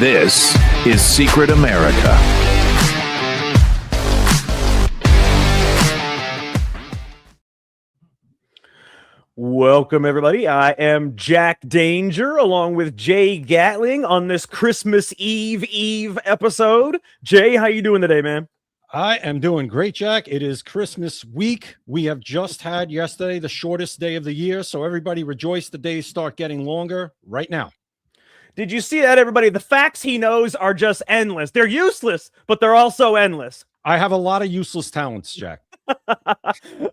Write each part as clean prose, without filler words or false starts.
This is Secret America. Welcome, everybody. I am Jack Danger, along with Jay Gatling on this Christmas Eve episode. Jay, how you doing today, man? I am doing great, Jack. It is Christmas week. We have just had yesterday the shortest day of the year, so everybody rejoice. The days start getting longer right now. Did you see that, everybody? The facts he knows are just endless. They're useless, but they're also endless. I have a lot of useless talents, Jack.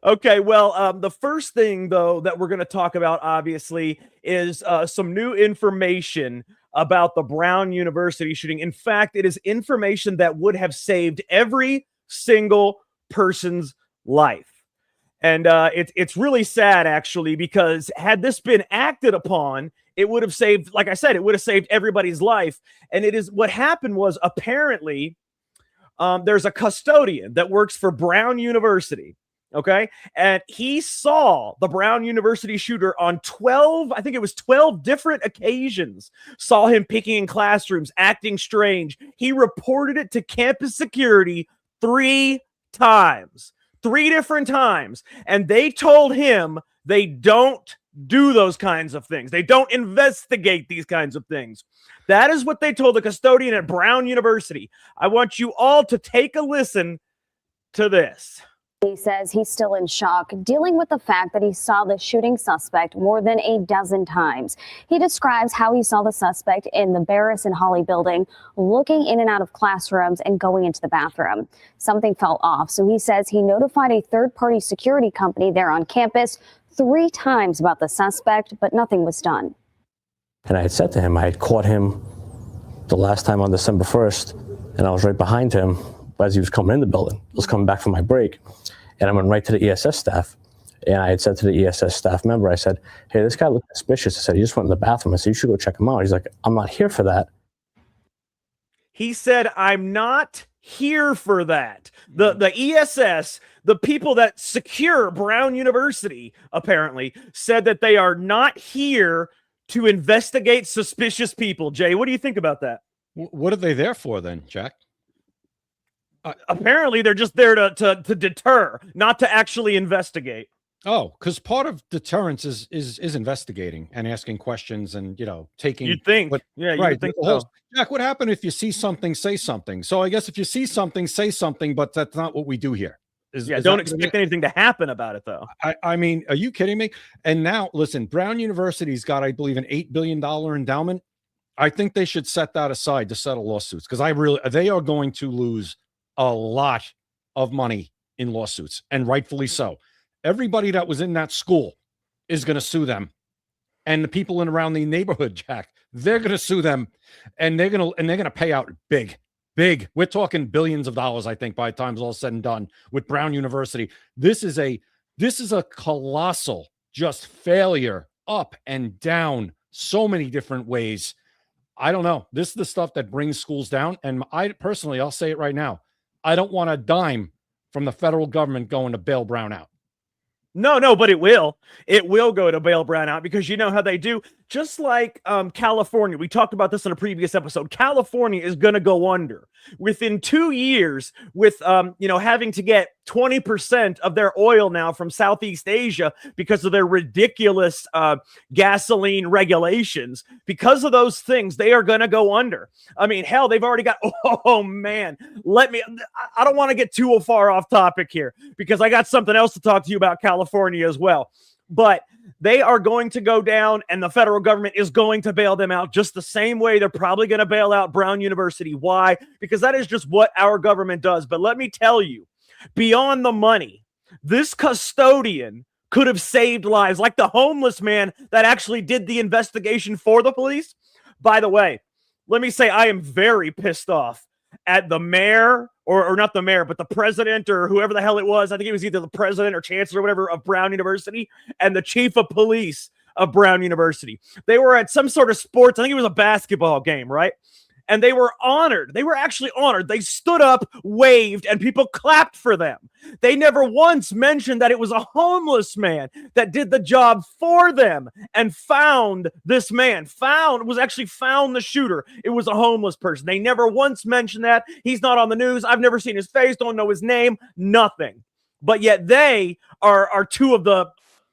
Okay, well, the first thing, though, that we're going to talk about, obviously, is some new information about the Brown University shooting. In fact, it is information that would have saved every single person's life. And it's really sad, actually, because had this been acted upon, it would have saved, like I said, it would have saved everybody's life. And it is what happened was apparently there's a custodian that works for Brown University. Okay. And he saw the Brown University shooter on 12 different occasions, saw him picking in classrooms, acting strange. He reported it to campus security 3 times. 3 different times. And they told him they don't do those kinds of things. They don't investigate these kinds of things. That is what they told the custodian at Brown University. I want you all to take a listen to this. He says he's still in shock, dealing with the fact that he saw the shooting suspect more than a dozen times. He describes how he saw the suspect in the Barris and Holly building, looking in and out of classrooms and going into the bathroom. Something fell off, so he says he notified a third-party security company there on campus 3 times about the suspect, but nothing was done. And I had said to him, I had caught him the last time on December 1st, and I was right behind him as he was coming in the building. I was coming back from my break, and I went right to the ESS staff. And I had said to the ESS staff member, I said, hey, this guy looked suspicious. I said, he just went in the bathroom. I said, you should go check him out. He's like, I'm not here for that. He said, I'm not here for that. The ESS, the people that secure Brown University, apparently, said that they are not here to investigate suspicious people. Jay, what do you think about that? What are they there for then, Jack? Apparently, they're just there to deter, not to actually investigate. Oh, because part of deterrence is investigating and asking questions and, taking. You'd think. Yeah, right. You'd think so. Jack, what happened if you see something, say something? So I guess if you see something, say something, but that's not what we do here. Don't expect anything to happen about it, though. I mean, are you kidding me? And now, listen, Brown University's got, I believe, an $8 billion endowment. I think they should set that aside to settle lawsuits because they are going to lose a lot of money in lawsuits, and rightfully so. Everybody that was in that school is going to sue them, and the people in around the neighborhood, Jack, they're going to sue them, and they're going to pay out big. We're talking billions of dollars, I think, by the time it's all said and done with Brown University. This is a colossal just failure up and down so many different ways. I don't know. This is the stuff that brings schools down. And I'll say it right now. I don't want a dime from the federal government going to bail Brown out. No, but it will. It will go to bail Brown out because you know how they do. Just like California, we talked about this in a previous episode. California is going to go under within 2 years with, having to get 20% of their oil now from Southeast Asia because of their ridiculous gasoline regulations. Because of those things, they are going to go under. I mean, hell, they've already got, oh man, I don't want to get too far off topic here because I got something else to talk to you about California as well. But they are going to go down and the federal government is going to bail them out just the same way they're probably going to bail out Brown University. Why? Because that is just what our government does. But let me tell you, beyond the money, this custodian could have saved lives, like the homeless man that actually did the investigation for the police. By the way, let me say I am very pissed off at the mayor, or not the mayor, but the president or whoever the hell it was. I think it was either the president or chancellor or whatever of Brown University and the chief of police of Brown University. They were at some sort of sports. I think it was a basketball game, right? and they were honored. They were actually honored. They stood up, waved, and people clapped for them. They never once mentioned that it was a homeless man that did the job for them and found this man, found the shooter. It was a homeless person. They never once mentioned that. He's not on the news. I've never seen his face, don't know his name, nothing. But yet they are two of the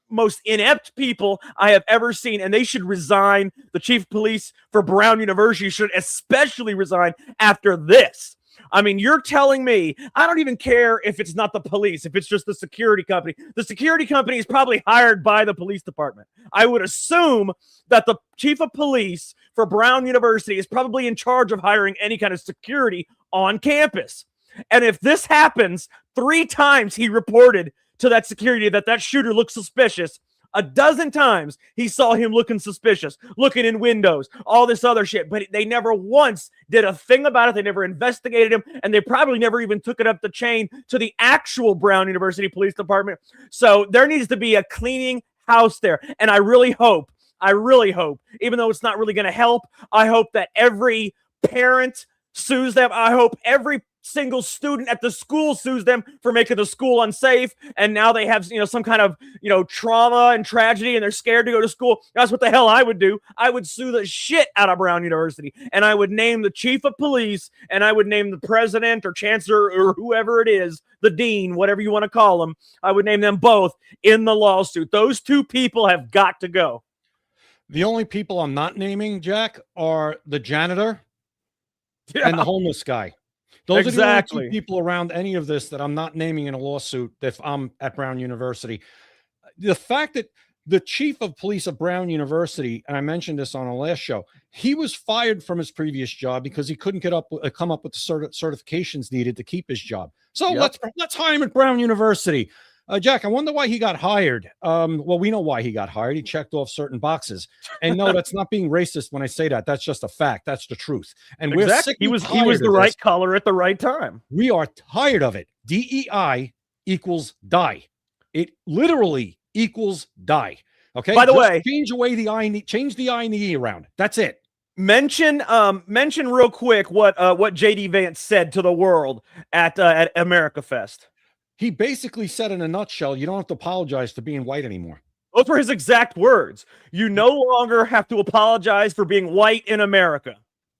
most inept people I have ever seen, and they should resign. The chief of police for Brown University should especially resign after this. I mean, you're telling me, I don't even care if it's not the police, if it's just the security company. The security company is probably hired by the police department. I would assume that the chief of police for Brown University is probably in charge of hiring any kind of security on campus. And if this happens, 3 times he reported to that security that shooter looked suspicious. A dozen times he saw him looking suspicious, looking in windows, all this other shit. But they never once did a thing about it. They never investigated him, and they probably never even took it up the chain to the actual Brown University Police Department. So there needs to be a cleaning house there. And I really hope, even though it's not really going to help, I hope that every parent sues them. I hope every single student at the school sues them for making the school unsafe, and now they have some kind of trauma and tragedy, and they're scared to go to school. That's what the hell I would do. I would sue the shit out of Brown University, and I would name the chief of police, and I would name the president or chancellor or whoever it is, the dean, whatever you want to call them. I would name them both in the lawsuit. Those 2 people have got to go. The only people I'm not naming, Jack, are the janitor and the homeless guy. Those are the only 2 people around any of this that I'm not naming in a lawsuit if I'm at Brown University. The fact that the chief of police of Brown University, and I mentioned this on our last show, he was fired from his previous job because he couldn't come up with the certifications needed to keep his job. So let's hire him at Brown University. Jack, I wonder why he got hired. Well, we know why he got hired. He checked off certain boxes. And no, that's not being racist when I say that. That's just a fact. That's the truth. And we're sick. He was the right color at the right time. We are tired of it. DEI equals die. It literally equals die. Okay. By the way, change the I and the E around. That's it. Mention real quick what JD Vance said to the world at America Fest. He basically said in a nutshell, you don't have to apologize for being white anymore. Those were his exact words. You no longer have to apologize for being white in America.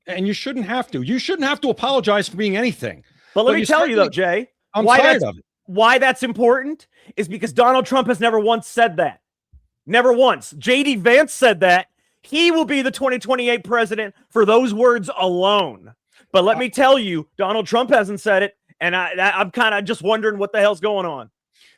And you shouldn't have to. You shouldn't have to apologize for being anything. But let me tell you though, Jay, I'm tired of it. Why that's important is because Donald Trump has never once said that. Never once. JD Vance said that. He will be the 2028 president for those words alone. But let me tell you, Donald Trump hasn't said it. And I'm kind of just wondering what the hell's going on.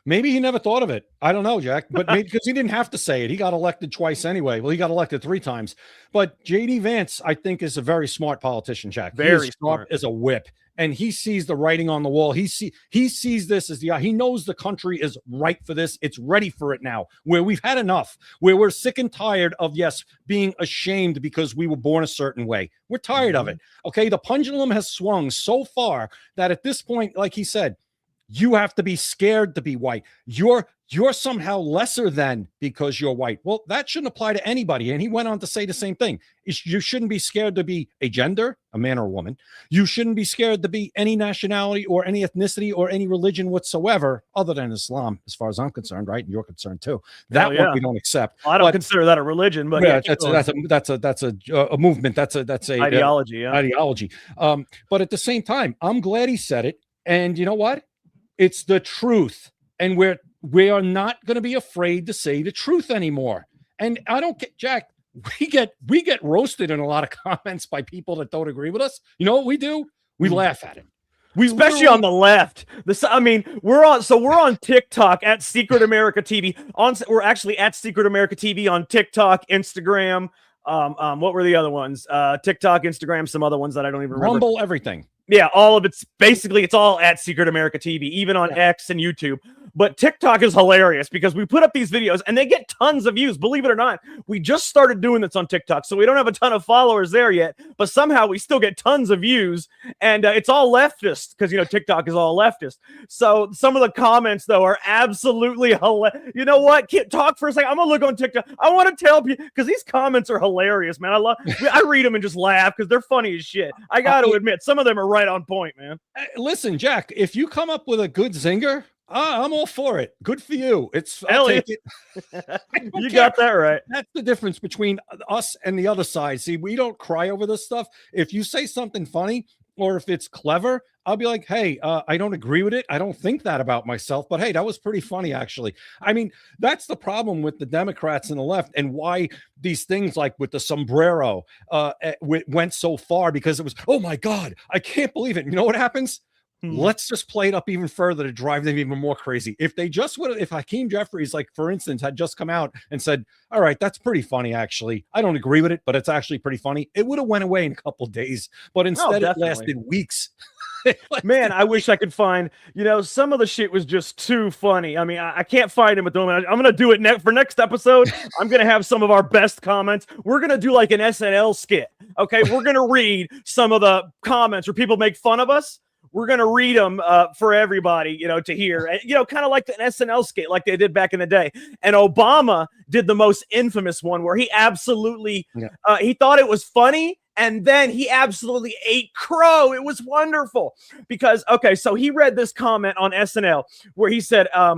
Maybe he never thought of it. I don't know, Jack, but maybe because he didn't have to say it. He got elected twice anyway. Well, he got elected 3 times. But JD Vance, I think, is a very smart politician, Jack. Very smart as a whip. And he sees the writing on the wall. He sees this as he knows the country is ripe for this. It's ready for it now, where we've had enough, where we're sick and tired of, being ashamed because we were born a certain way. We're tired of it. Okay. The pendulum has swung so far that at this point, like he said, you have to be scared to be white. You're somehow lesser than because you're white. Well, that shouldn't apply to anybody. And he went on to say the same thing. You shouldn't be scared to be a gender, a man or a woman. You shouldn't be scared to be any nationality or any ethnicity or any religion whatsoever, other than Islam, as far as I'm concerned, right? And you're concerned too. That one we don't accept. Well, I don't consider that a religion, but that's a movement. That's a ideology. Ideology. But at the same time, I'm glad he said it. And you know what? It's the truth. And we are not going to be afraid to say the truth anymore. And I don't get, Jack, we get roasted in a lot of comments by people that don't agree with us. You know what we do? We laugh at it. Especially on the left. We're on TikTok at Secret America TV. We're actually at Secret America TV on TikTok, Instagram. What were the other ones? TikTok, Instagram, some other ones that I don't even remember. Rumble, everything. Yeah, all of it's all at Secret America TV, even on X and YouTube. But TikTok is hilarious because we put up these videos and they get tons of views. Believe it or not, we just started doing this on TikTok, so we don't have a ton of followers there yet, but somehow we still get tons of views, and it's all leftist because, TikTok is all leftist. So some of the comments, though, are absolutely hilarious. You know what? Talk for a second. I'm going to look on TikTok. I want to tell people because these comments are hilarious, man. I read them and just laugh because they're funny as shit. I got to admit, some of them are right on point, man. Listen, Jack, if you come up with a good zinger, I'm all for it. Good for you. I'll take it. You got that right. That's the difference between us and the other side. See, we don't cry over this stuff. If you say something funny or if it's clever, I'll be like, hey, I don't agree with it. I don't think that about myself, but hey, that was pretty funny, actually. I mean, that's the problem with the Democrats and the left and why these things like with the sombrero went so far, because it was, oh my God, I can't believe it. You know what happens? Let's just play it up even further to drive them even more crazy. If they just would have, if Hakeem Jeffries, like for instance, had just come out and said, all right, that's pretty funny, actually. I don't agree with it, but it's actually pretty funny. It would have went away in a couple of days, but instead it lasted weeks. Man, I wish I could find, some of the shit was just too funny. I mean, I can't find him at the moment. I'm going to do it for next episode. I'm going to have some of our best comments. We're going to do like an SNL skit. Okay. We're going to read some of the comments where people make fun of us. We're going to read them for everybody, to hear, kind of like an SNL skit like they did back in the day. And Obama did the most infamous one where he absolutely, he thought it was funny. And then he absolutely ate crow. It was wonderful because, so he read this comment on SNL where he said, I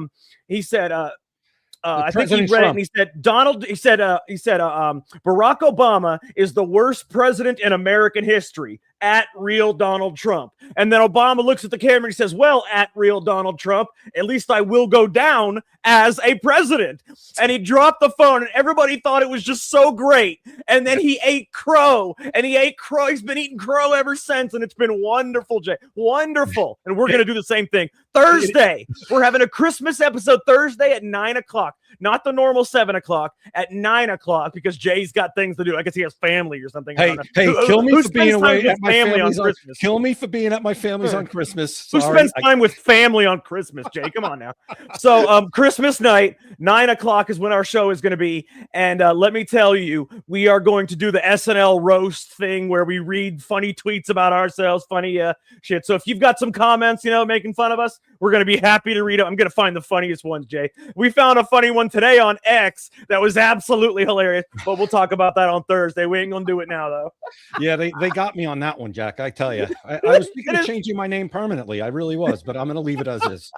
think he read it and he said, Barack Obama is the worst president in American history, at real Donald Trump. And then Obama looks at the camera and he says, well, at real Donald Trump, at least I will go down as a president. And he dropped the phone and everybody thought it was just so great. And then he ate crow and he ate crow. He's been eating crow ever since. And it's been wonderful, Jay. Wonderful. And we're going to do the same thing. Thursday, we're having a Christmas episode Thursday at 9:00, not the normal 7:00, at 9:00 because Jay's got things to do. I guess he has family or something. Hey, kill me for being away at my family on Christmas. Kill me for being at my family's on Christmas. Who spends time with family on Christmas, Jay? Come on now. So Christmas night, 9:00 is when our show is going to be. And let me tell you, we are going to do the SNL roast thing where we read funny tweets about ourselves, funny shit. So if you've got some comments, making fun of us, we're going to be happy to read them. I'm going to find the funniest ones, Jay. We found a funny one today on X that was absolutely hilarious, but we'll talk about that on Thursday. We ain't going to do it now, though. Yeah, they got me on that one, Jack. I tell you. I was thinking of changing my name permanently. I really was, but I'm going to leave it as is.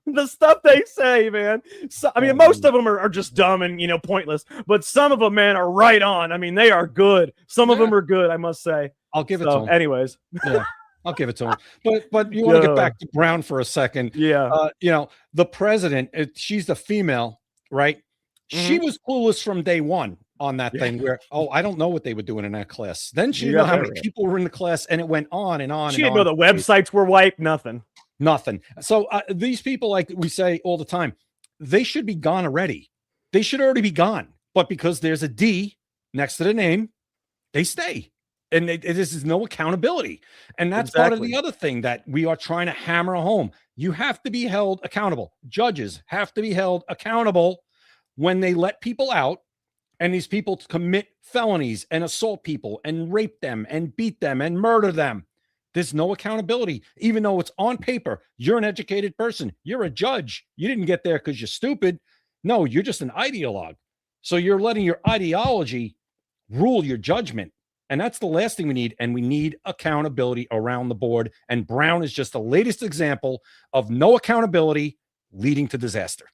The stuff they say, man. So, I mean, most of them are just dumb and, pointless, but some of them, man, are right on. I mean, they are good. Some of them are good, I must say. I'll give it to them. Anyways. Yeah. I'll give it to him. But you want to get back to Brown for a second. Yeah. The president, she's the female, right? Mm-hmm. She was clueless from day one on that thing where, I don't know what they were doing in that class. Then she didn't know how many people were in the class, and it went on and on. She didn't know the websites were wiped, nothing. So these people, like we say all the time, they should be gone already. They should already be gone. But because there's a D next to the name, they stay. And this is no accountability. And that's part of the other thing that we are trying to hammer home. You have to be held accountable. Judges have to be held accountable when they let people out and these people commit felonies and assault people and rape them and beat them and murder them. There's no accountability, even though it's on paper. You're an educated person. You're a judge. You didn't get there because you're stupid. No, you're just an ideologue. So you're letting your ideology rule your judgment. And that's the last thing we need. And we need accountability around the board. And Brown is just the latest example of no accountability leading to disaster.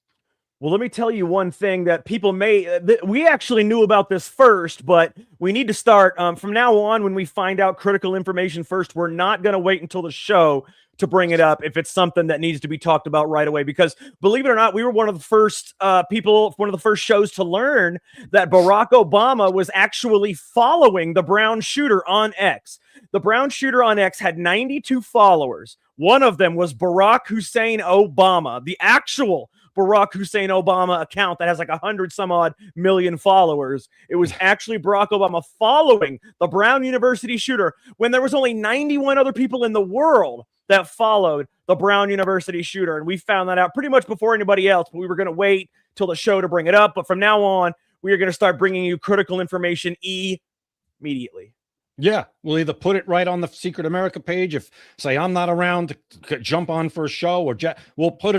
Well, let me tell you one thing that people we actually knew about this first, but we need to start from now on. When we find out critical information first, we're not going to wait until the show to bring it up if it's something that needs to be talked about right away, because believe it or not, we were one of the first one of the first shows to learn that Barack Obama was actually following the Brown shooter on X. The Brown shooter on X had 92 followers. One of them was Barack Hussein Obama, the actual Barack Hussein Obama account that has like 100 some odd million followers. It was actually Barack Obama following the Brown University shooter when there was only 91 other people in the world that followed the Brown University shooter. And we found that out pretty much before anybody else, but we were going to wait till the show to bring it up. But from now on, we are going to start bringing you critical information immediately. Yeah, we'll either put it right on the Secret America page. If say I'm not around to jump on for a show, or we'll post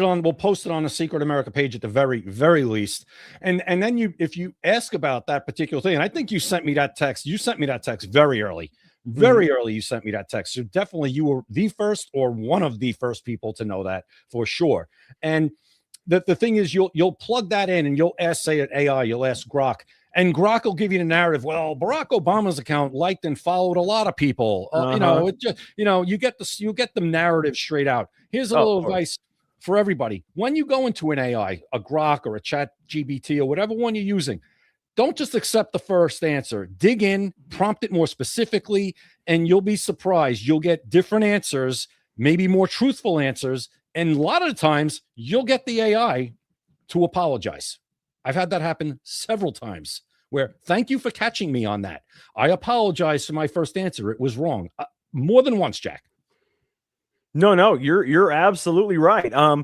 it on the Secret America page at the very, very least. And then if you ask about that particular thing, and I think you sent me that text. You sent me that text very early. Very early, you sent me that text. So definitely you were the first or one of the first people to know that for sure. And the thing is, you'll plug that in and you'll ask, say, an AI, you'll ask Grok. And Grok will give you the narrative. Well, Barack Obama's account liked and followed a lot of people. It just, you get the narrative straight out. Here's a little advice for everybody. When you go into an AI, a Grok or a Chat GBT or whatever one you're using, don't just accept the first answer. Dig in, prompt it more specifically, and you'll be surprised. You'll get different answers, maybe more truthful answers. And a lot of the times you'll get the AI to apologize. I've had that happen several times where, thank you for catching me on that. I apologize for my first answer. It was wrong. More than once, Jack. No, you're absolutely right. A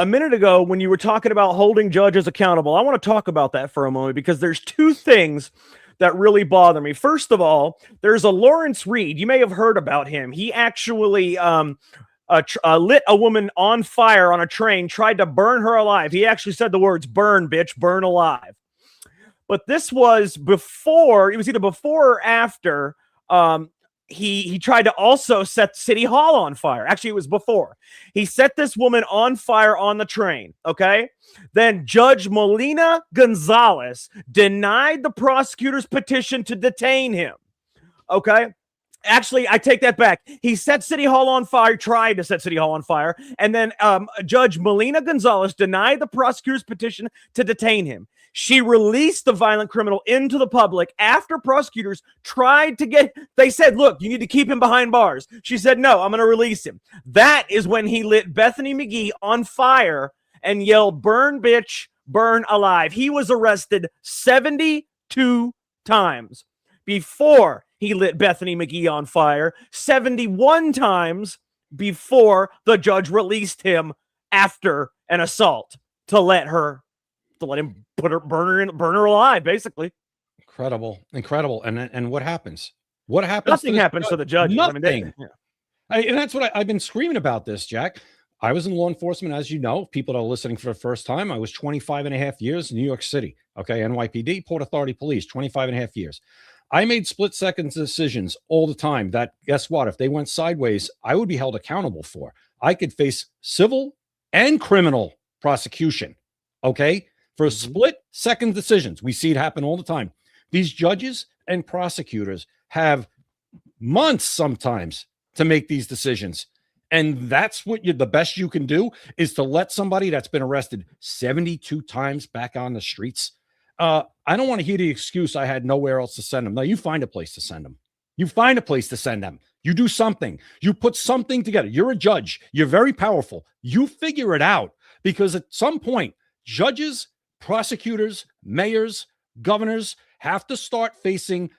minute ago when you were talking about holding judges accountable, I want to talk about that for a moment because there's two things that really bother me. First of all, there's a Lawrence Reed. You may have heard about him. He actually lit a woman on fire on a train, tried to burn her alive. He actually said the words, "Burn, bitch, burn alive." But this was before, it was either before or after he tried to also set City Hall on fire. Actually, it was before. He set this woman on fire on the train, okay? Then Judge Molina Gonzalez denied the prosecutor's petition to detain him, okay? Actually, I take that back. He set City Hall on fire, tried to set City Hall on fire, and then Judge Molina Gonzalez denied the prosecutor's petition to detain him. She released the violent criminal into the public after prosecutors tried to they said, look, you need to keep him behind bars. She said, no, I'm going to release him. That is when he lit Bethany McGee on fire and yelled, "Burn, bitch, burn alive." He was arrested 72 times before he lit Bethany McGee on fire, 71 times before the judge released him after an assault to let him burn her alive, basically. Incredible. And what happens? What happens? Nothing happens to the judge. Nothing. And that's what I've been screaming about this, Jack. I was in law enforcement, as you know, people that are listening for the first time. I was 25 and a half years in New York City. Okay. NYPD, Port Authority Police, 25 and a half years. I made split-second decisions all the time that, guess what? If they went sideways, I would be held accountable for. I could face civil and criminal prosecution, okay, for split-second decisions. We see it happen all the time. These judges and prosecutors have months sometimes to make these decisions. And that's what the best you can do is to let somebody that's been arrested 72 times back on the streets. I don't want to hear the excuse, I had nowhere else to send them. No, you find a place to send them. You find a place to send them. You do something. You put something together. You're a judge. You're very powerful. You figure it out, because at some point, judges, prosecutors, mayors, governors have to start paying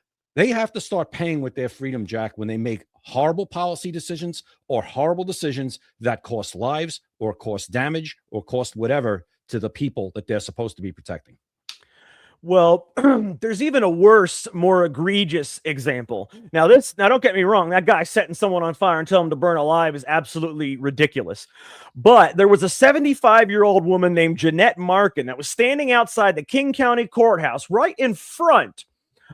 with their freedom, Jack, when they make horrible policy decisions or horrible decisions that cost lives or cost damage or cost whatever to the people that they're supposed to be protecting. Well, there's even a worse, more egregious example. Now, don't get me wrong. That guy setting someone on fire and telling them to burn alive is absolutely ridiculous. But there was a 75-year-old woman named Jeanette Markin that was standing outside the King County Courthouse right in front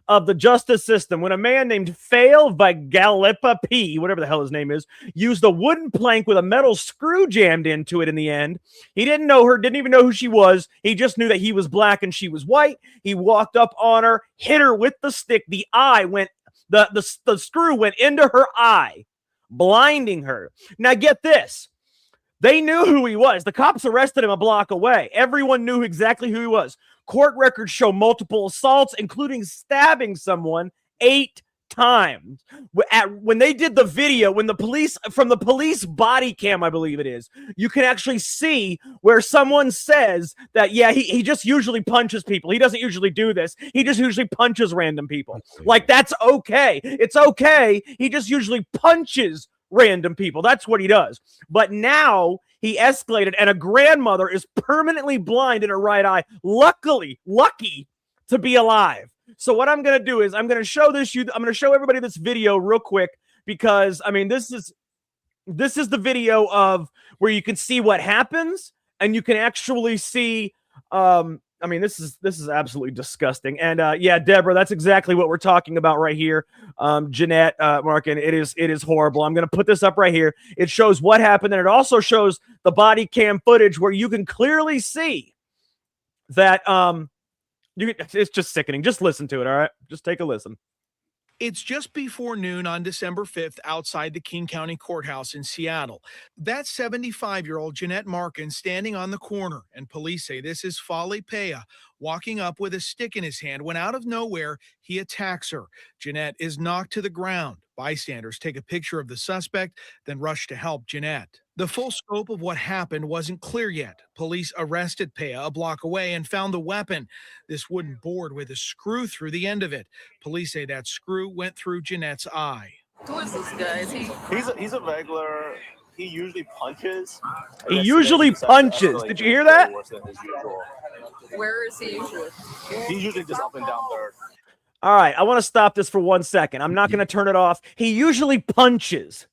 of the justice system when a man named Fail Vigalipa P, whatever the hell his name is, used a wooden plank with a metal screw jammed into it in the end. He didn't know her, didn't even know who she was. He just knew that he was black and she was white. He walked up on her, hit her with the stick. The screw went into her eye, blinding her. Now get this. They knew who he was. The cops arrested him a block away. Everyone knew exactly who he was. Court records show multiple assaults, including stabbing someone 8 times. When they did the video, from the police body cam, I believe it is, you can actually see where someone says that, yeah, he just usually punches people. He doesn't usually do this. He just usually punches random people. Like, that's okay. It's okay. He just usually punches random people. That's what he does. But now he escalated, and a grandmother is permanently blind in her right eye. Lucky to be alive. So what I'm going to do is I'm going to show everybody this video real quick, because I mean, this is the video of where you can see what happens, and you can actually see, I mean, this is absolutely disgusting. And yeah, Deborah, that's exactly what we're talking about right here. Jeanette, Mark, and it is horrible. I'm going to put this up right here. It shows what happened, and it also shows the body cam footage where you can clearly see that it's just sickening. Just listen to it, all right? Just take a listen. It's just before noon on December 5th outside the King County Courthouse in Seattle. That's 75-year-old Jeanette Markin standing on the corner, and police say this is Fali Peya walking up with a stick in his hand when out of nowhere he attacks her. Jeanette is knocked to the ground. Bystanders take a picture of the suspect, then rush to help Jeanette. The full scope of what happened wasn't clear yet. Police arrested Peya a block away and found the weapon, this wooden board with a screw through the end of it. Police say that screw went through Jeanette's eye. Who is this guy? Is he? He's a regular. He usually punches. He usually punches. Did you hear that? Where is he usually? He's usually just up and down third. All right, I want to stop this for 1 second. I'm not going to turn it off. He usually punches.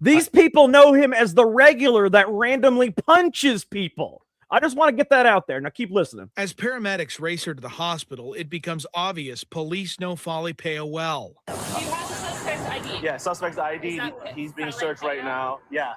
These people know him as the regular that randomly punches people. I just want to get that out there. Now keep listening. As paramedics race her to the hospital, it becomes obvious police know Fali Peya well. Do you have the suspect's ID? Yeah, suspect's ID. He's being searched right now. Yeah.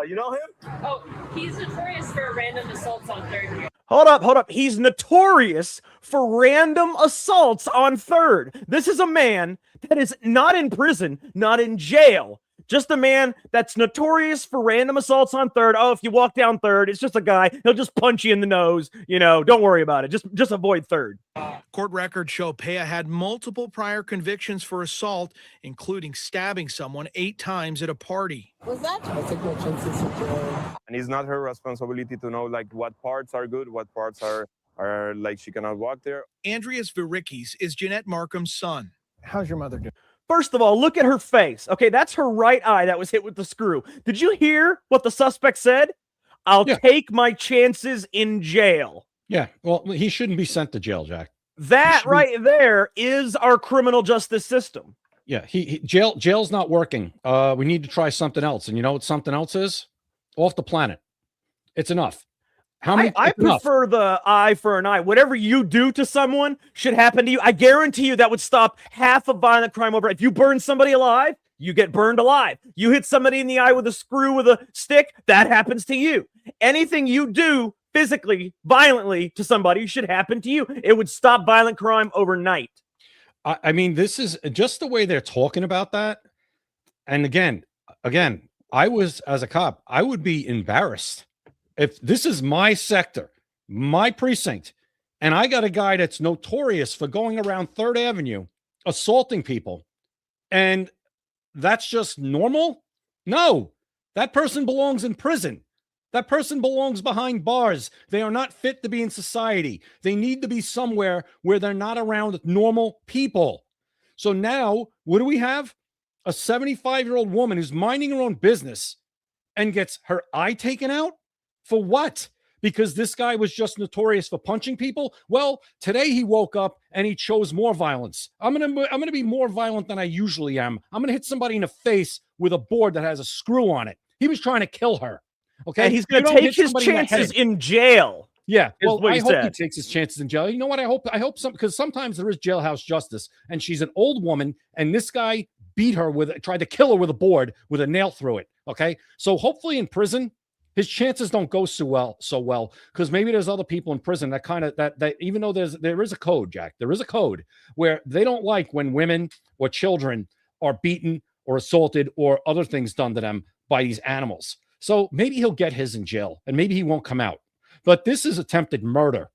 You know him? Oh, he's notorious for random assaults on third. Hold up. He's notorious for random assaults on third. This is a man that is not in prison, not in jail. Just a man that's notorious for random assaults on third. Oh, if you walk down third, it's just a guy. He'll just punch you in the nose. You know, don't worry about it. Just avoid third. Court records show Peya had multiple prior convictions for assault, including stabbing someone 8 times at a party. Was that? I take no chances with Joe. And it's not her responsibility to know like what parts are good, what parts are like she cannot walk there. Andreas Verikis is Jeanette Markham's son. How's your mother doing? First of all, look at her face. Okay, that's her right eye that was hit with the screw. Did you hear what the suspect said? I'll take my chances in jail. Yeah, well, he shouldn't be sent to jail, Jack. That right there is our criminal justice system. Yeah, jail's not working. We need to try something else. And you know what something else is? Off the planet. It's enough. How many? I prefer the eye for an eye. Whatever you do to someone should happen to you. I guarantee you that would stop half of violent crime over. If you burn somebody alive, you get burned alive. You hit somebody in the eye with a screw with a stick, that happens to you. Anything you do physically, violently to somebody should happen to you. It would stop violent crime overnight. I mean, this is just the way they're talking about that. And again, I was, as a cop, I would be embarrassed. If this is my sector, my precinct, and I got a guy that's notorious for going around 3rd Avenue, assaulting people, and that's just normal? No, that person belongs in prison. That person belongs behind bars. They are not fit to be in society. They need to be somewhere where they're not around normal people. So now, what do we have? A 75-year-old woman who's minding her own business and gets her eye taken out? For what? Because this guy was just notorious for punching people? Well, today he woke up and he chose more violence. I'm gonna be more violent than I usually am. I'm gonna hit somebody in the face with a board that has a screw on it. He was trying to kill her. Okay, and he's gonna take his chances in jail. Yeah, well, I hope he takes his chances in jail. You know what? I hope some, because sometimes there is jailhouse justice, and she's an old woman, and this guy tried to kill her with a board with a nail through it. Okay, so hopefully in prison, his chances don't go so well, because maybe there's other people in prison that kind of that even though there is a code, Jack, there is a code where they don't like when women or children are beaten or assaulted or other things done to them by these animals. So maybe he'll get his in jail, and maybe he won't come out. But this is attempted murder,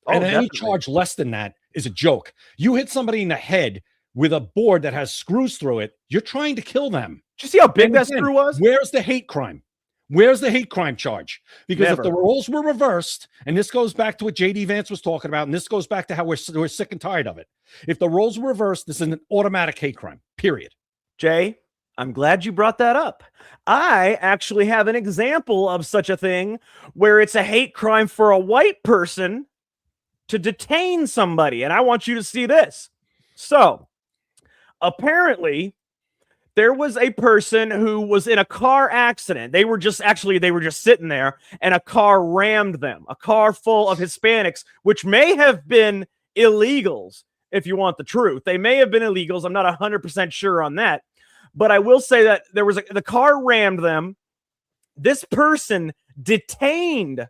and any charge less than that is a joke. You hit somebody in the head with a board that has screws through it, you're trying to kill them. Did you see how big that screw was? Where's the hate crime? Where's the hate crime charge? Because if the roles were reversed, and this goes back to what J.D. Vance was talking about, and this goes back to how we're sick and tired of it. If the roles were reversed, this is an automatic hate crime, period. Jay, I'm glad you brought that up. I actually have an example of such a thing where it's a hate crime for a white person to detain somebody, and I want you to see this. So, apparently, there was a person who was in a car accident. They were just sitting there, and a car rammed them. A car full of Hispanics, which may have been illegals, if you want the truth. They may have been illegals. I'm not 100% sure on that. But I will say that the car rammed them. This person detained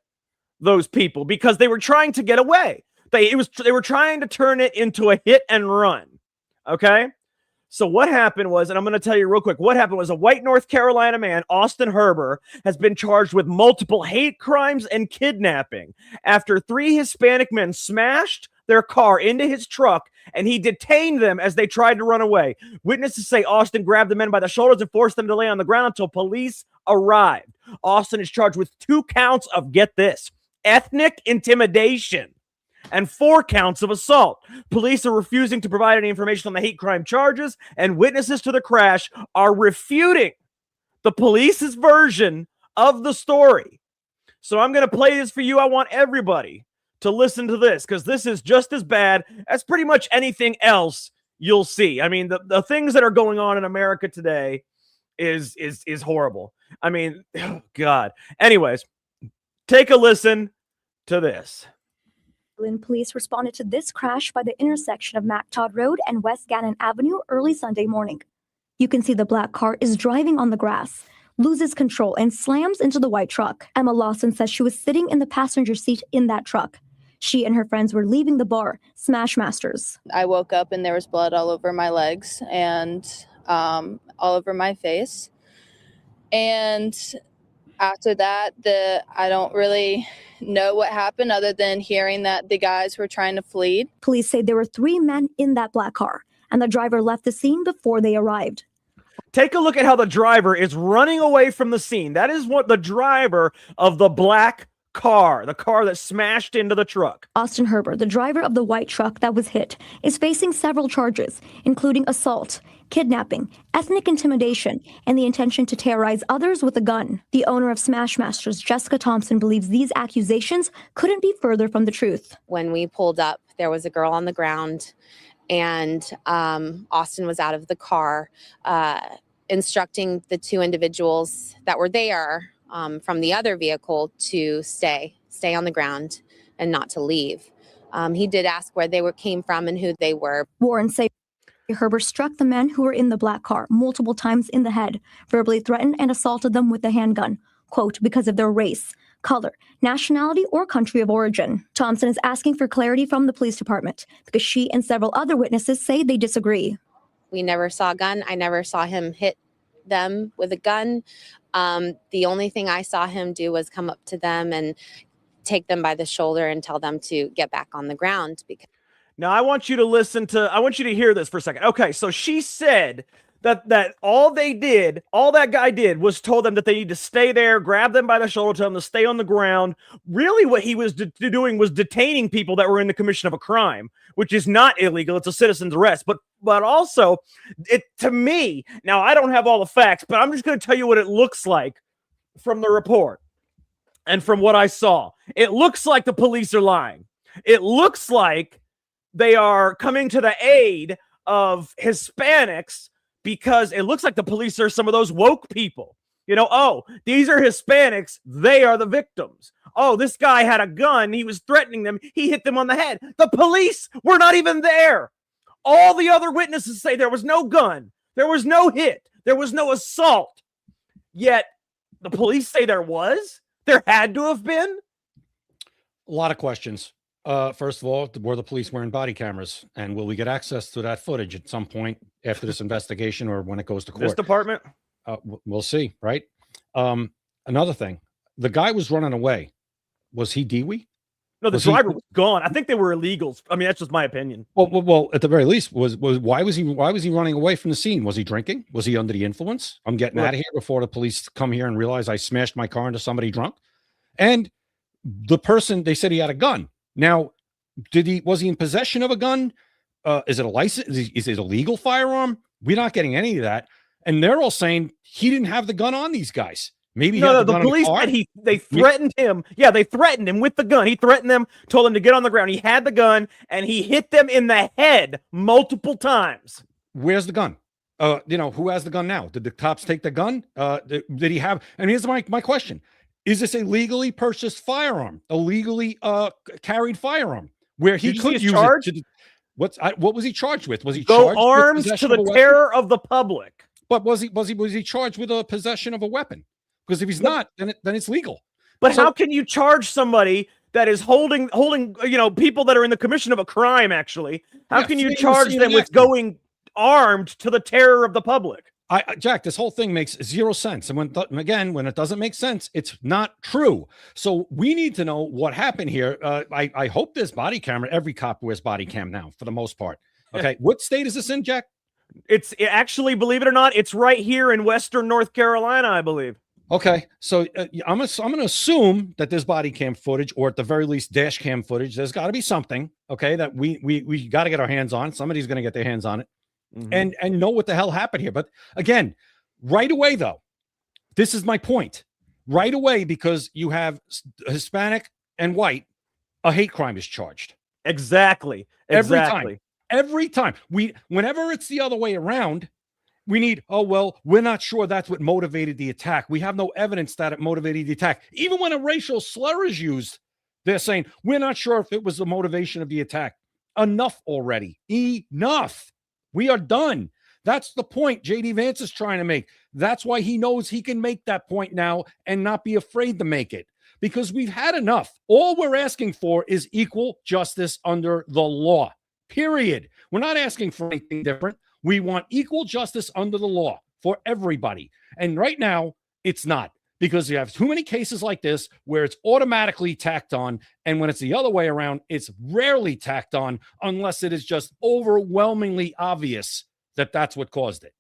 those people because they were trying to get away. They were trying to turn it into a hit and run. Okay? So what happened was, and I'm going to tell you real quick, what happened was a white North Carolina man, Austin Herber, has been charged with multiple hate crimes and kidnapping after 3 Hispanic men smashed their car into his truck, and he detained them as they tried to run away. Witnesses say Austin grabbed the men by the shoulders and forced them to lay on the ground until police arrived. Austin is charged with 2 counts of, get this, ethnic intimidation and 4 counts of assault. Police are refusing to provide any information on the hate crime charges, and witnesses to the crash are refuting the police's version of the story. So I'm going to play this for you. I want everybody to listen to this because this is just as bad as pretty much anything else you'll see. I mean, the things that are going on in America today is horrible. I mean, oh God. Anyways, take a listen to this. Police responded to this crash by the intersection of MacTodd Road and West Gannon Avenue early Sunday morning. You can see the black car is driving on the grass, loses control, and slams into the white truck. Emma Lawson says she was sitting in the passenger seat in that truck. She and her friends were leaving the bar, Smash Masters. I woke up and there was blood all over my legs and all over my face. And after that, I don't really know what happened other than hearing that the guys were trying to flee. Police say there were 3 men in that black car, and the driver left the scene before they arrived. Take a look at how the driver is running away from the scene. That is what the driver of the black car, the car that smashed into the truck. Austin Herber, the driver of the white truck that was hit, is facing several charges, including assault, kidnapping, ethnic intimidation, and the intention to terrorize others with a gun. The owner of Smash Masters, Jessica Thompson, believes these accusations couldn't be further from the truth. When we pulled up, there was a girl on the ground, and Austin was out of the car, instructing the 2 individuals that were there from the other vehicle to stay on the ground and not to leave. He did ask where they came from and who they were. Warren say Herber struck the men who were in the black car multiple times in the head, verbally threatened and assaulted them with a handgun, quote, because of their race, color, nationality, or country of origin. Thompson is asking for clarity from the police department because she and several other witnesses say they disagree. We never saw a gun. I never saw him hit them with a gun. The only thing I saw him do was come up to them and take them by the shoulder and tell them to get back on the ground. Now, I want you to hear this for a second. Okay, so she said that all that guy did was told them that they need to stay there, grab them by the shoulder, tell them to stay on the ground. Really, what he was doing was detaining people that were in the commission of a crime, which is not illegal. It's a citizen's arrest. But also, to me, now I don't have all the facts, but I'm just going to tell you what it looks like from the report and from what I saw. It looks like the police are lying. It looks like they are coming to the aid of Hispanics because it looks like the police are some of those woke people. You know, oh, these are Hispanics. They are the victims. Oh, this guy had a gun. He was threatening them. He hit them on the head. The police were not even there. All the other witnesses say there was no gun. There was no hit. There was no assault. Yet the police say there was. There had to have been. A lot of questions. First of all, were the police wearing body cameras? And will we get access to that footage at some point after this investigation or when it goes to court? This department? We'll see, right? Another thing, the guy was running away. Was he Dewey? No, the driver was gone. I think they were illegals. I mean, that's just my opinion. Well, at the very least, why was he running away from the scene? Was he drinking? Was he under the influence? I'm getting out of here before the police come here and realize I smashed my car into somebody drunk. And the person, they said he had a gun. Now, was he in possession of a gun? Is it a license? Is it a legal firearm? We're not getting any of that. and they're all saying he didn't have the gun on these guys. Maybe he No, had no, the the gun in police car? said they threatened him. Yeah, they threatened him with the gun. He threatened them, told them to get on the ground. He had the gun, and he hit them in the head multiple times. Where's the gun? Who has the gun now? Did the cops take the gun? Did he have? And here's my question: is this a legally purchased firearm, a legally carried firearm, where he could use it? What was he charged with? Was he charged armed with to the terror of the public? But was he charged with a possession of a weapon? Because if he's not, then it's legal. But how can you charge somebody that is holding people that are in the commission of a crime? Actually, how can you charge them with going armed to the terror of the public? Jack, this whole thing makes 0 sense. And when it doesn't make sense, it's not true. So we need to know what happened here. I hope there's body camera. Every cop wears body cam now, for the most part. Okay, what state is this in, Jack? It's actually, believe it or not, it's right here in Western North Carolina, I believe. Okay, so I'm going to assume that there's body cam footage, or at the very least dash cam footage. There's got to be something, okay, that we got to get our hands on. Somebody's going to get their hands on it. And know what the hell happened here. But again, right away, though, this is my point. Right away, because you have Hispanic and white, a hate crime is charged. Exactly. Every time. Whenever it's the other way around, we need, we're not sure that's what motivated the attack. We have no evidence that it motivated the attack. Even when a racial slur is used, they're saying, we're not sure if it was the motivation of the attack. Enough already. Enough. We are done. That's the point J.D. Vance is trying to make. That's why he knows he can make that point now and not be afraid to make it, because we've had enough. All we're asking for is equal justice under the law, period. We're not asking for anything different. We want equal justice under the law for everybody. And right now, it's not, because you have too many cases like this where it's automatically tacked on. And when it's the other way around, it's rarely tacked on unless it is just overwhelmingly obvious that that's what caused it.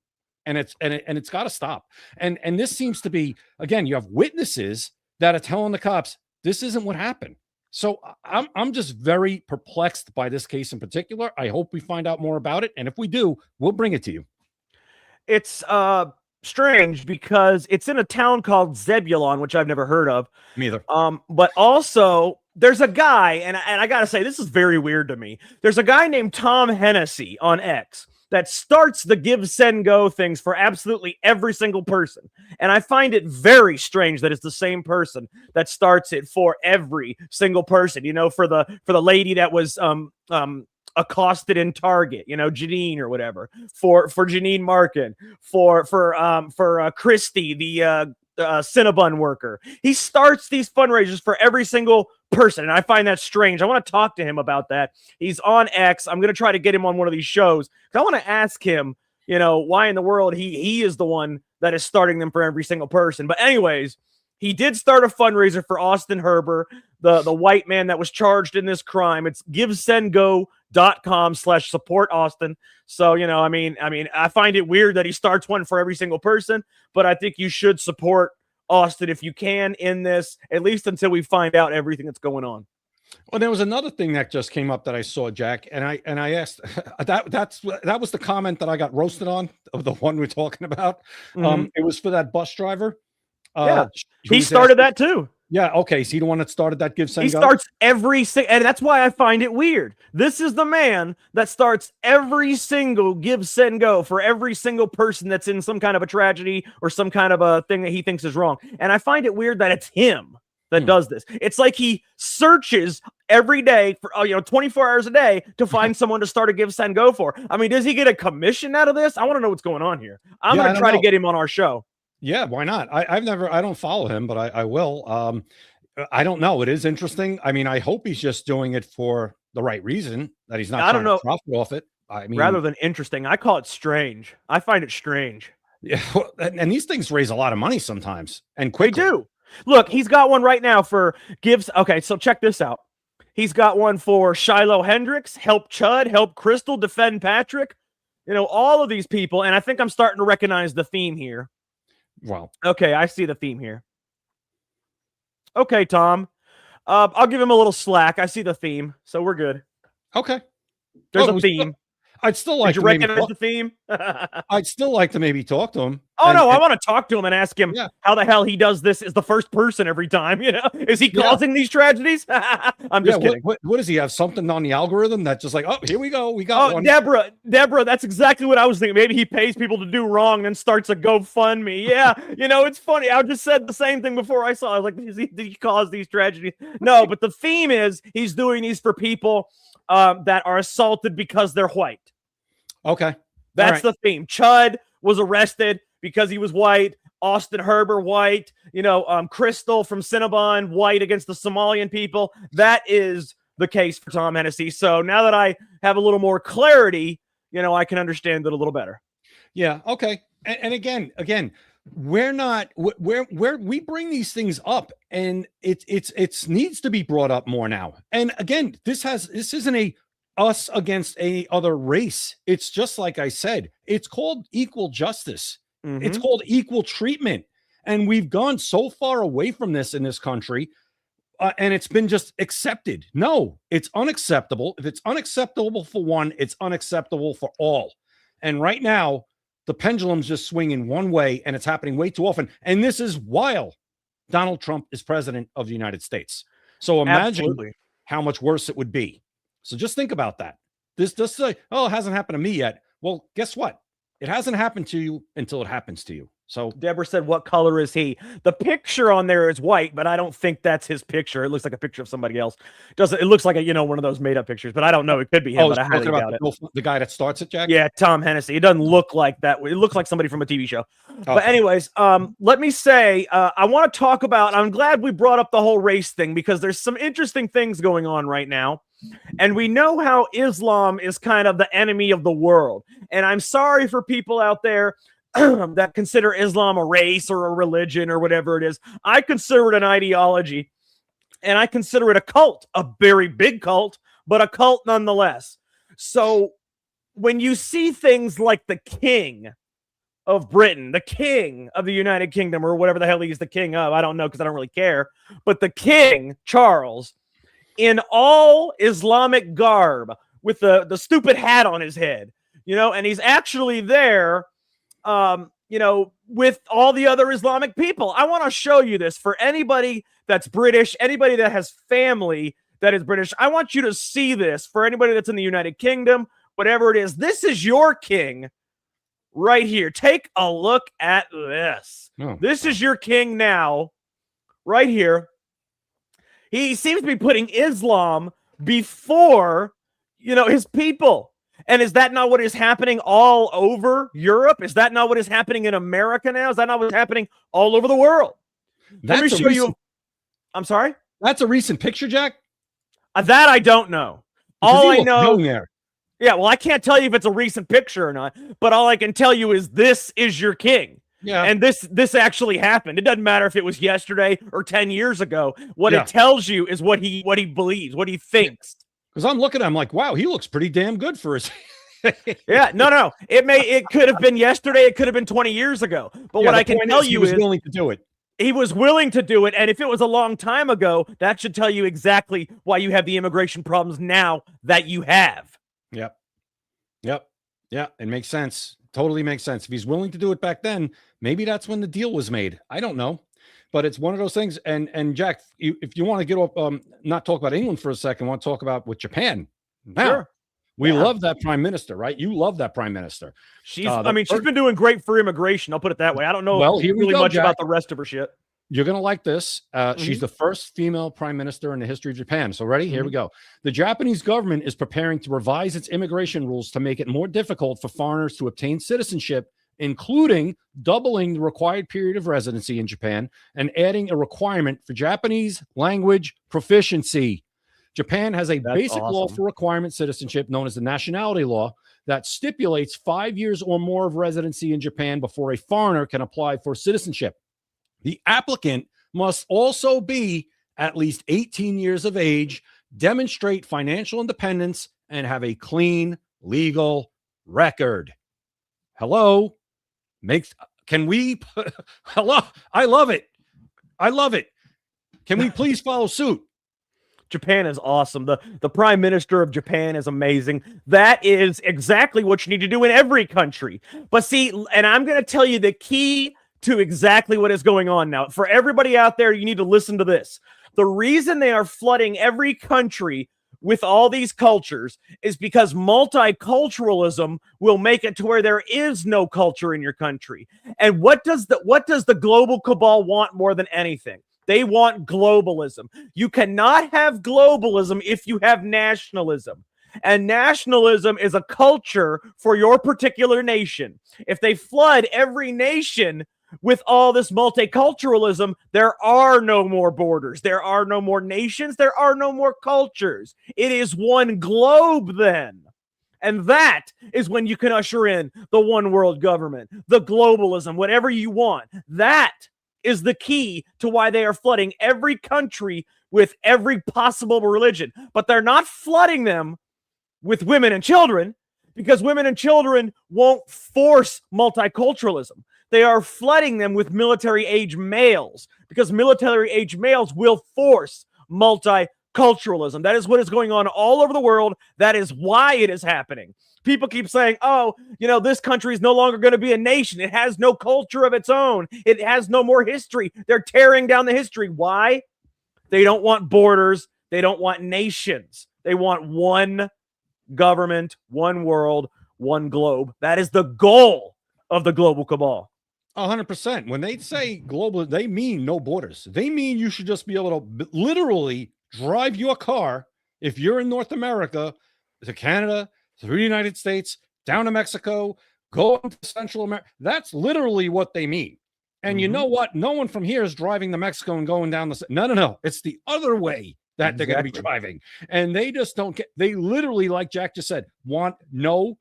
And it's got to stop. And this seems to be, again, you have witnesses that are telling the cops, this isn't what happened. So I'm just very perplexed by this case in particular. I hope we find out more about it. And if we do, we'll bring it to you. It's strange because it's in a town called Zebulon, which I've never heard of. Me either. But also there's a guy, and I gotta say, this is very weird to me. There's a guy named Tom Hennessy on X that starts the give, send, go things for absolutely every single person. And I find it very strange that it's the same person that starts it for every single person. For the lady that was accosted in Target, Janine or whatever, for Janine Markin, for Christy, the Cinnabon worker. He starts these fundraisers for every single person, and I find that strange. I want to talk to him about that. He's on X. I'm going to try to get him on one of these shows, because I want to ask him, why in the world he is the one that is starting them for every single person. But anyways, he did start a fundraiser for Austin Herber, the white man that was charged in this crime. It's givesendgo.com/support Austin. So, I find it weird that he starts one for every single person, but I think you should support Austin if you can in this, at least until we find out everything that's going on. Well, there was another thing that just came up that I saw, Jack, and I asked, that was the comment that I got roasted on, of the one we're talking about. It was for that bus driver. Yeah, he started that too. Yeah, okay. Is he the one that started that give, send, go? He starts every single, and that's why I find it weird. This is the man that starts every single give, send, go for every single person that's in some kind of a tragedy or some kind of a thing that he thinks is wrong. And I find it weird that it's him that does this. It's like he searches every day for 24 hours a day to find someone to start a give, send, go for. I mean, does he get a commission out of this? I want to know what's going on here. I'm going to try to get him on our show. Yeah, why not? I don't follow him, but I will. I don't know. It is interesting. I mean, I hope he's just doing it for the right reason, that he's not trying to profit off it. I mean, rather than interesting, I call it strange. I find it strange. Yeah, and these things raise a lot of money sometimes, and quickly. They do. Look, he's got one right now for gives. Okay, so check this out. He's got one for Shiloh Hendricks, Help Chud, Help Crystal, Defend Patrick. All of these people, and I think I'm starting to recognize the theme here. Wow. Okay, I see the theme here. Okay, Tom. I'll give him a little slack. I see the theme, so we're good. Okay. There's a theme. I'd still like Did you to maybe recognize talk, the theme? I'd still like to maybe talk to him. Oh and, no, I and- want to talk to him and ask him Yeah. how the hell he does this as the first person every time. You know, is he Yeah. causing these tragedies? I'm just kidding. What does he have? Something on the algorithm that's just like, oh, here we go, we got one. Deborah, that's exactly what I was thinking. Maybe he pays people to do wrong and then starts a GoFundMe. Yeah, you know, it's funny. I just said the same thing before I saw it. I was like, did he cause these tragedies? No, but the theme is he's doing these for people that are assaulted because they're white. Okay. That's the theme. Chud was arrested because he was white. Austin Herber, white. You know, Crystal from Cinnabon, white against the Somalian people. That is the case for Tom Hennessy. So now that I have a little more clarity, you know, I can understand it a little better. Yeah. Okay. And again, we're not we bring these things up, and it's needs to be brought up more now. And again, this isn't a us against any other race. It's just like I said, it's called equal justice. It's called equal treatment. And we've gone so far away from this in this country, and it's been just accepted. No, it's unacceptable. If it's unacceptable for one, it's unacceptable for all. And right now, the pendulum's just swinging one way, and it's happening way too often. And this is while Donald Trump is president of the United States. So imagine how much worse it would be. So just think about that. This just say, oh, it hasn't happened to me yet. Well, guess what? It hasn't happened to you until it happens to you. So Deborah said, what color is he? The picture on there is white, but I don't think that's his picture. It looks like a picture of somebody else. It looks like one of those made up pictures, but I don't know. It could be him, but I highly doubt it. The guy that starts it, Jack? Yeah, Tom Hennessy. It doesn't look like that. It looks like somebody from a TV show. But anyways, let me say, I want to talk about, I'm glad we brought up the whole race thing because there's some interesting things going on right now. And we know how Islam is kind of the enemy of the world. And I'm sorry for people out there that consider Islam a race or a religion or whatever it is. I consider it an ideology, and I consider it a cult, a very big cult, but a cult nonetheless. So when you see things like the king of Britain, the king of the United Kingdom, or whatever the hell he's the king of, I don't know because I don't really care, but the king, Charles, in all Islamic garb with the stupid hat on his head, and he's actually there, with all the other Islamic people. I want to show you this for anybody that's British, anybody that has family that is British. I want you to see this for anybody that's in the United Kingdom, whatever it is. This is your king right here. Take a look at this. Oh. This is your king now, right here. He seems to be putting Islam before, his people. And is that not what is happening all over Europe? Is that not what is happening in America now? Is that not what's happening all over the world? Let me show you. I'm sorry? That's a recent picture, Jack? That I don't know. Because all he I looked know. young there. Yeah, well, I can't tell you if it's a recent picture or not, but all I can tell you is this is your king. Yeah. And this actually happened. It doesn't matter if it was yesterday or 10 years ago. What it tells you is what he believes, what he thinks. Because I'm looking at him like, wow, he looks pretty damn good for his. Yeah, no. It could have been yesterday. It could have been 20 years ago. But what I can tell you is he was willing to do it. He was willing to do it. And if it was a long time ago, that should tell you exactly why you have the immigration problems now that you have. Yep. Yeah, it makes sense. Totally makes sense. If he's willing to do it back then, maybe that's when the deal was made. I don't know. But it's one of those things. And Jack, if you want to get off, not talk about England for a second, want to talk about with Japan. Now, sure. We love that prime minister, right? You love that prime minister. She's been doing great for immigration. I'll put it that way. I don't know really much about the rest of her shit. You're going to like this. She's the first female prime minister in the history of Japan. So ready? Here we go. The Japanese government is preparing to revise its immigration rules to make it more difficult for foreigners to obtain citizenship, including doubling the required period of residency in Japan and adding a requirement for Japanese language proficiency. Japan has a basic law for requirement citizenship known as the nationality law that stipulates 5 years or more of residency in Japan before a foreigner can apply for citizenship. The applicant must also be at least 18 years of age, demonstrate financial independence, and have a clean legal record. Hello? Hello? I love it. Can we please follow suit? Japan is awesome. The prime minister of Japan is amazing. That is exactly what you need to do in every country. But see, and I'm going to tell you the key to exactly what is going on now. For everybody out there, you need to listen to this. The reason they are flooding every country with all these cultures is because multiculturalism will make it to where there is no culture in your country. And what does the global cabal want more than anything? They want globalism. You cannot have globalism if you have nationalism. And nationalism is a culture for your particular nation. If they flood every nation with all this multiculturalism, there are no more borders. There are no more nations. There are no more cultures. It is one globe then. And that is when you can usher in the one world government, the globalism, whatever you want. That is the key to why they are flooding every country with every possible religion. But they're not flooding them with women and children, because women and children won't force multiculturalism. They are flooding them with military-age males, because military-age males will force multiculturalism. That is what is going on all over the world. That is why it is happening. People keep saying, oh, this country is no longer going to be a nation. It has no culture of its own. It has no more history. They're tearing down the history. Why? They don't want borders. They don't want nations. They want one government, one world, one globe. That is the goal of the global cabal. 100%. When they say global, they mean no borders. They mean you should just be able to literally drive your car, if you're in North America, to Canada, through the United States, down to Mexico, go into Central America. That's literally what they mean. And you know what? No one from here is driving to Mexico and going down the... No. It's the other way that they're going to be driving. And they just don't get... They literally, like Jack just said, want no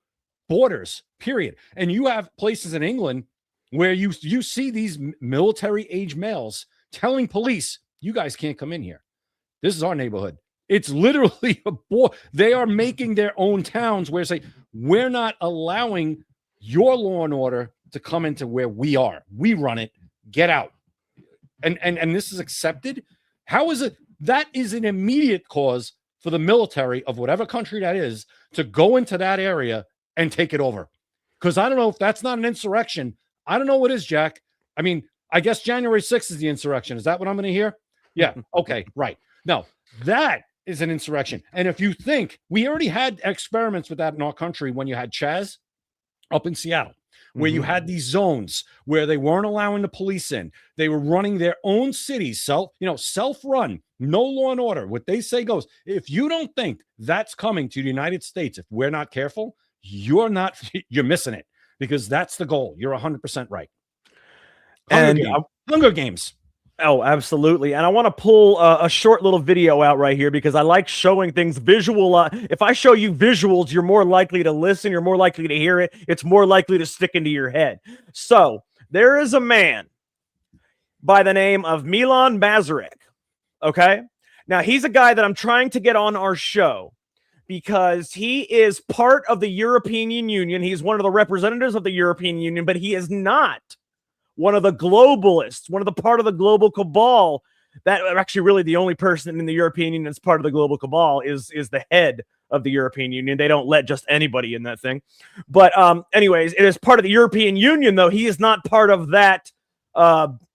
borders, period. And you have places in England where you see these military-age males telling police, you guys can't come in here. This is our neighborhood. It's literally they are making their own towns where say, we're not allowing your law and order to come into where we are. We run it. Get out. And this is accepted. How is it? That is an immediate cause for the military of whatever country that is to go into that area and take it over. Because I don't know if that's not an insurrection. I don't know what is, Jack. I mean, I guess January 6th is the insurrection. Is that what I'm going to hear? Yeah. Okay. Right. No, that is an insurrection. And if you think we already had experiments with that in our country when you had Chaz up in Seattle, where you had these zones where they weren't allowing the police in. They were running their own cities, self-run, no law and order. What they say goes. If you don't think that's coming to the United States, if we're not careful, you're missing it, because that's the goal. You're 100% right. Hunger Games. Oh, absolutely. And I want to pull a short little video out right here because I like showing things visual. If I show you visuals, you're more likely to listen. You're more likely to hear it. It's more likely to stick into your head. So there is a man by the name of Milan Mazurek. Okay. Now he's a guy that I'm trying to get on our show because he is part of the European Union. He's one of the representatives of the European Union, but he is not one of the globalists, one of the part of the global cabal. That actually really the only person in the European Union that's part of the global cabal is the head of the European Union. They don't let just anybody in that thing. But anyways, it is part of the European Union, though. He is not part of that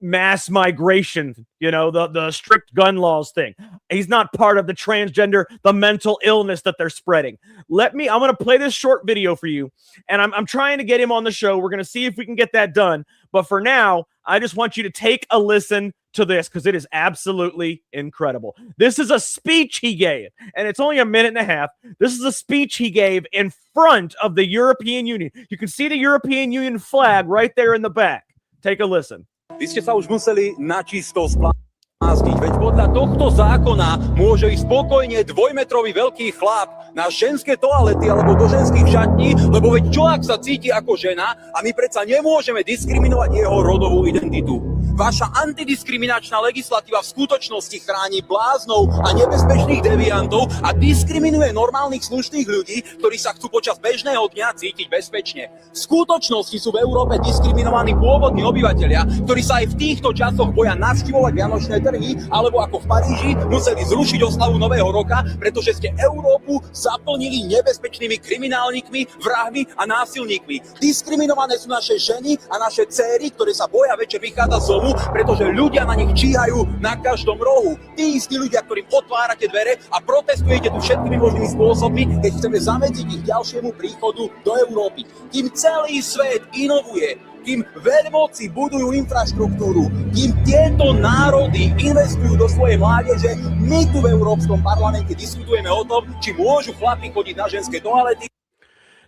mass migration, the strict gun laws thing. He's not part of the transgender, the mental illness that they're spreading. I'm going to play this short video for you, and I'm trying to get him on the show. We're going to see if we can get that done. But for now, I just want you to take a listen to this because it is absolutely incredible. This is a speech he gave, and it's only a minute and a half. This is a speech he gave in front of the European Union. You can see the European Union flag right there in the back. Take a listen. Vy ste sa už museli načisto zblázniť, veď podľa tohto zákona môže ísť spokojne 2-metrový veľký chlap na ženské toalety alebo do ženských šatní, lebo veď čo ak sa cíti ako žena a my predsa nemôžeme diskriminovať jeho rodovú identitu. Vaša antidiskriminačná legislatíva v skutočnosti chráni bláznov a nebezpečných deviantov a diskriminuje normálnych slušných ľudí, ktorí sa chcú počas bežného dňa cítiť bezpečne. V skutočnosti sú v Európe diskriminovaní pôvodní obyvatelia, ktorí sa aj v týchto časoch boja navštívovať vianočné trhy, alebo ako v Paríži museli zrušiť oslavu Nového roka, pretože ste Európu zaplnili nebezpečnými kriminálnikmi, vrahmi a násilníkmi. Diskriminované sú naše ženy a naše céry, ktoré sa boja večer vychádzať z domu, pretože ľudia na nich číhajú na každom rohu. Tí istí ľudia, ktorým otvárate dvere a protestujete tu všetkými možnými spôsobmi, keď chceme zamedziť ich ďalšiemu príchodu do Európy. Kým celý svet inovuje, kým veľmoci budujú infraštruktúru, kým tieto národy investujú do svojej mládeže, my tu v Európskom parlamente diskutujeme o tom, či môžu chlapi chodiť na ženské toalety.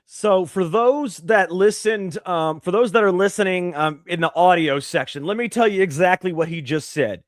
So for those that listened, for those that are listening in the audio section, let me tell you exactly what he just said.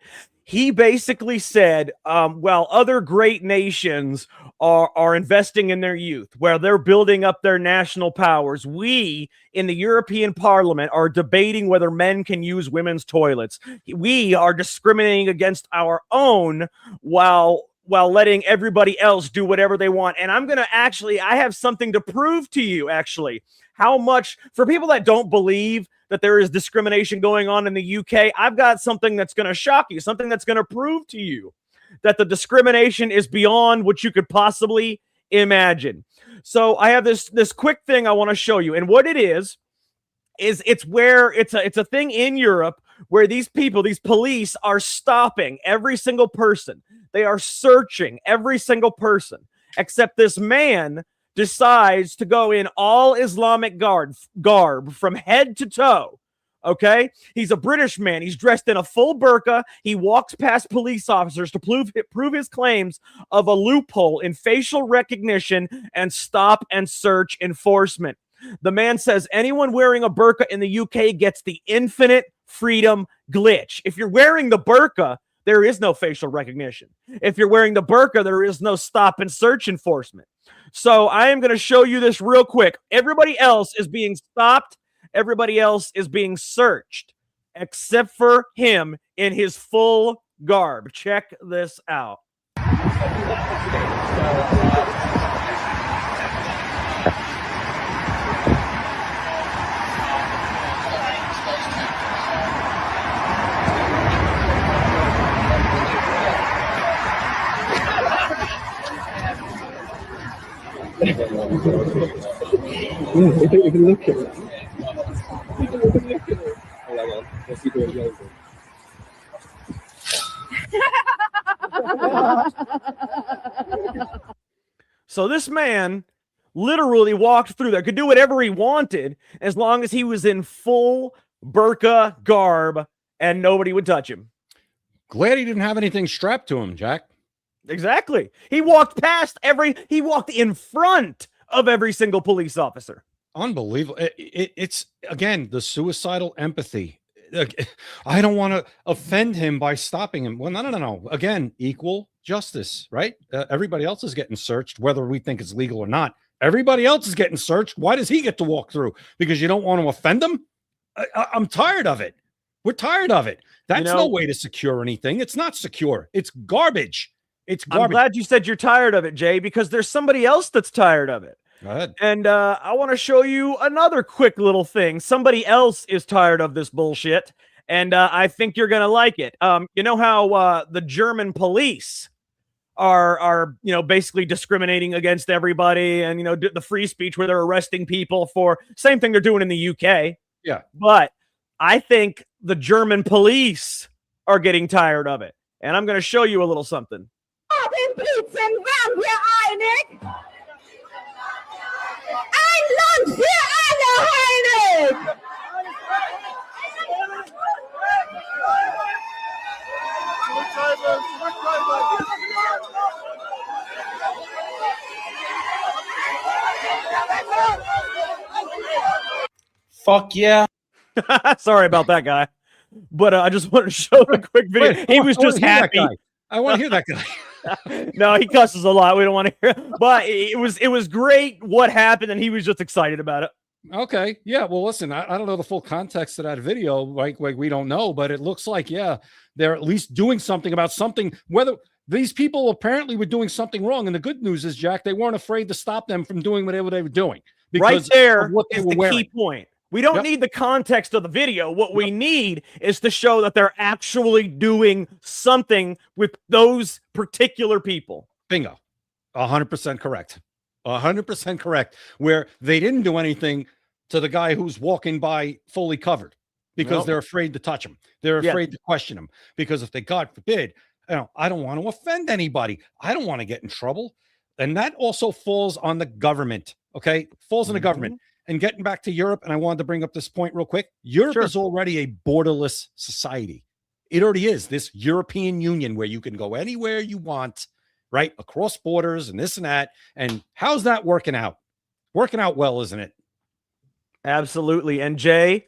He basically said, well, other great nations are investing in their youth, where they're building up their national powers. We in the European Parliament are debating whether men can use women's toilets. We are discriminating against our own while letting everybody else do whatever they want. And I'm going to I have something to prove to you, actually, how much, for people that don't believe that there is discrimination going on in the UK, I've got something that's going to shock you, something that's going to prove to you that the discrimination is beyond what you could possibly imagine. So I have this quick thing I want to show you. And what it is it's where it's a thing in Europe where these people, these police, are stopping every single person. They are searching every single person, except this man decides to go in all Islamic garb from head to toe. Okay? He's a British man. He's dressed in a full burqa. He walks past police officers to prove his claims of a loophole in facial recognition and stop and search enforcement. The man says anyone wearing a burqa in the UK gets the infinite freedom glitch. If you're wearing the burqa, there is no facial recognition. If you're wearing the burqa, there is no stop and search enforcement. So I am going to show you this real quick. Everybody else is being stopped. Everybody else is being searched, except for him in his full garb. Check this out. If you look at it. So this man literally walked through there, could do whatever he wanted as long as he was in full burqa garb and nobody would touch him. Glad he didn't have anything strapped to him, Jack. Exactly. He walked he walked in front of every single police officer. Unbelievable. It's, again, the suicidal empathy. I don't want to offend him by stopping him. Well, no. Again, equal justice, right? Everybody else is getting searched, whether we think it's legal or not. Everybody else is getting searched. Why does he get to walk through? Because you don't want to offend him? I'm tired of it. We're tired of it. That's no way to secure anything. It's not secure. It's garbage. It's garbage. I'm glad you said you're tired of it, Jay, because there's somebody else that's tired of it. Go ahead. And I want to show you another quick little thing. Somebody else is tired of this bullshit, and I think you're going to like it. You know how the German police are basically discriminating against everybody, and, the free speech where they're arresting people for same thing they're doing in the UK. Yeah. But I think the German police are getting tired of it. And I'm going to show you a little something. Fuck yeah. Sorry about that, guy. But I just wanted to show a quick video. Wait, he was just happy. I want to hear that guy. No, he cusses a lot. We don't want to hear. But it was great what happened, and he was just excited about it. Okay. Yeah. Well, listen, I don't know the full context of that video. Like we don't know, but it looks like, yeah, they're at least doing something about something. Whether these people apparently were doing something wrong. And the good news is, Jack, they weren't afraid to stop them from doing whatever they were doing. Right there of what they is were the wearing. key point. We don't need the context of the video. What we need is to show that they're actually doing something with those particular people. Bingo. 100% correct. 100% correct. Where they didn't do anything to the guy who's walking by fully covered because they're afraid to touch him. They're afraid to question him because if they, God forbid, I don't want to offend anybody. I don't want to get in trouble. And that also falls on the government. Okay. Falls on the government. And getting back to Europe, and I wanted to bring up this point real quick. Europe is already a borderless society. It already is this European Union where you can go anywhere you want, right? Across borders and this and that. And how's that working out? Working out well, isn't it? Absolutely. And Jay,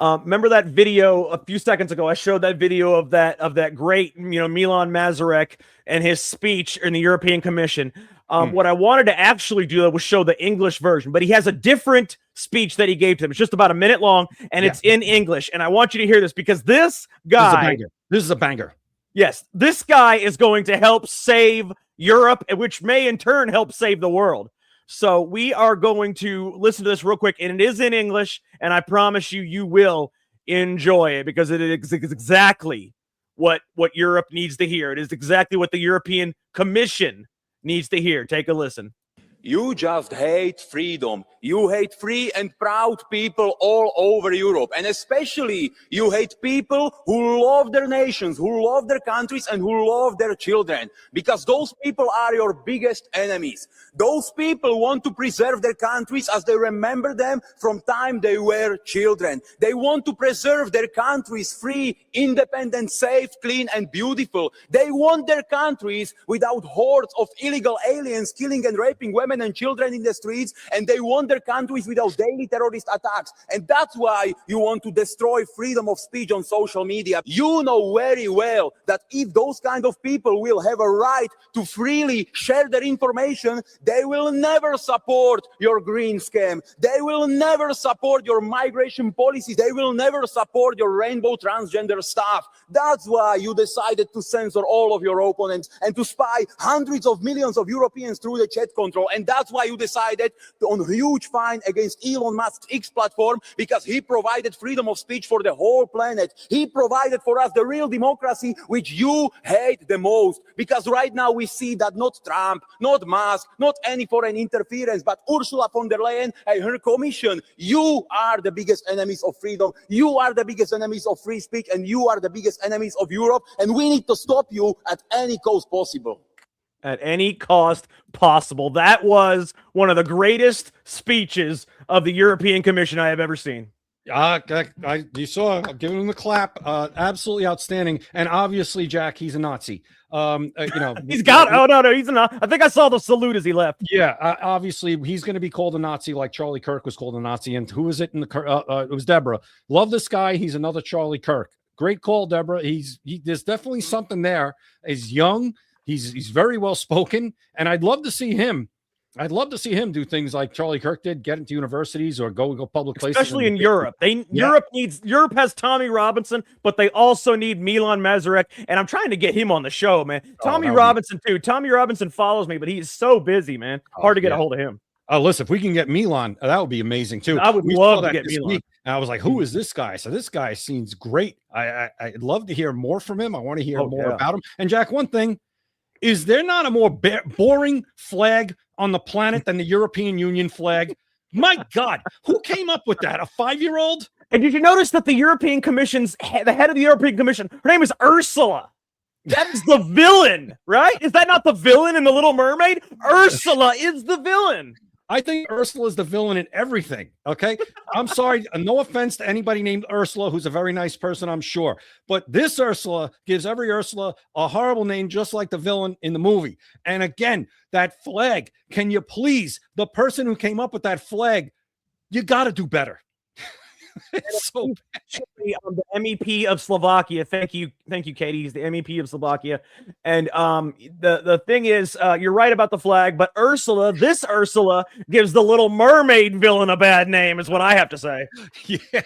remember that video a few seconds ago? I showed that video of that great, Milan Mazurek and his speech in the European Commission. What I wanted to actually do was show the English version, but he has a different speech that he gave to them. It's just about a minute long, and it's in English. And I want you to hear this because this guy, this is a banger. Yes, this guy is going to help save Europe, which may in turn help save the world. So we are going to listen to this real quick, and it is in English, and I promise you, you will enjoy it because it is exactly what Europe needs to hear. It is exactly what the European Commission needs to hear. Take a listen. You just hate freedom. You hate free and proud people all over Europe. And especially you hate people who love their nations, who love their countries, and who love their children. Because those people are your biggest enemies. Those people want to preserve their countries as they remember them from time they were children. They want to preserve their countries free, independent, safe, clean, and beautiful. They want their countries without hordes of illegal aliens killing and raping women and children in the streets, and they want their countries without daily terrorist attacks. And that's why you want to destroy freedom of speech on social media. You know very well that if those kind of people will have a right to freely share their information, they will never support your green scam. They will never support your migration policies. They will never support your rainbow transgender stuff. That's why you decided to censor all of your opponents and to spy hundreds of millions of Europeans through the chat control. And that's why you decided on a huge fine against Elon Musk's X platform, because he provided freedom of speech for the whole planet. He provided for us the real democracy, which you hate the most. Because right now we see that not Trump, not Musk, not any foreign interference, but Ursula von der Leyen and her commission, you are the biggest enemies of freedom. You are the biggest enemies of free speech, and you are the biggest enemies of Europe. And we need to stop you at any cost possible. At any cost possible. That was one of the greatest speeches of the European Commission I have ever seen. You saw, I'm giving him the clap. Absolutely outstanding. And obviously, Jack, he's a Nazi. He's got, no, he's not. I think I saw the salute as he left. Yeah, obviously, he's going to be called a Nazi like Charlie Kirk was called a Nazi. And who was it in the, it was Deborah. Love this guy. He's another Charlie Kirk. Great call, Deborah. There's definitely something there. He's young. He's very well spoken, and I'd love to see him. I'd love to see him do things like Charlie Kirk did, get into universities or go public places. Especially in Europe. Europe has Tommy Robinson, but they also need Milan Mazurek, and I'm trying to get him on the show, man. Tommy Robinson too. Tommy Robinson follows me, but he's so busy, man. Hard to get a hold of him. Listen, if we can get Milan, that would be amazing too. I would love to get Milan. And I was like, who is this guy? So this guy seems great. I'd love to hear more from him. I want to hear more about him. And Jack, one thing, is there not a more boring flag on the planet than the European Union flag? My God, who came up with that? A 5-year-old? And did you notice that the European Commission's the head of the European Commission, her name is Ursula. That is the villain, right? Is that not the villain in The Little Mermaid? Ursula is the villain. I think Ursula is the villain in everything. Okay. I'm sorry. No offense to anybody named Ursula, who's a very nice person, I'm sure. But this Ursula gives every Ursula a horrible name, just like the villain in the movie. And again, that flag, can you please, the person who came up with that flag, you got to do better. It's so the MEP of Slovakia. Thank you, Katie. He's the MEP of Slovakia. And the thing is, you're right about the flag, but this Ursula gives the Little Mermaid villain a bad name, is what I have to say. Yeah.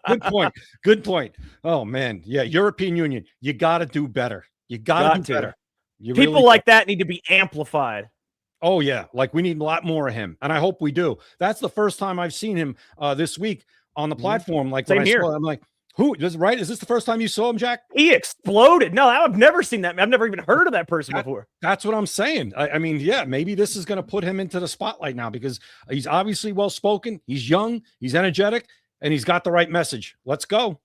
Good point. Good point. Oh man, yeah. European Union, you got to do better. You got to do better. People really like that need to be amplified. Oh yeah, like we need a lot more of him, and I hope we do. That's the first time I've seen him this week on the platform. Like Same when I here. saw it, I'm like, who is right? Is this the first time you saw him, Jack? He exploded. No, I've never seen that. I've never even heard of that person before. That's what I'm saying. I mean, yeah, maybe this is going to put him into the spotlight now because he's obviously well spoken. He's young. He's energetic, and he's got the right message. Let's go.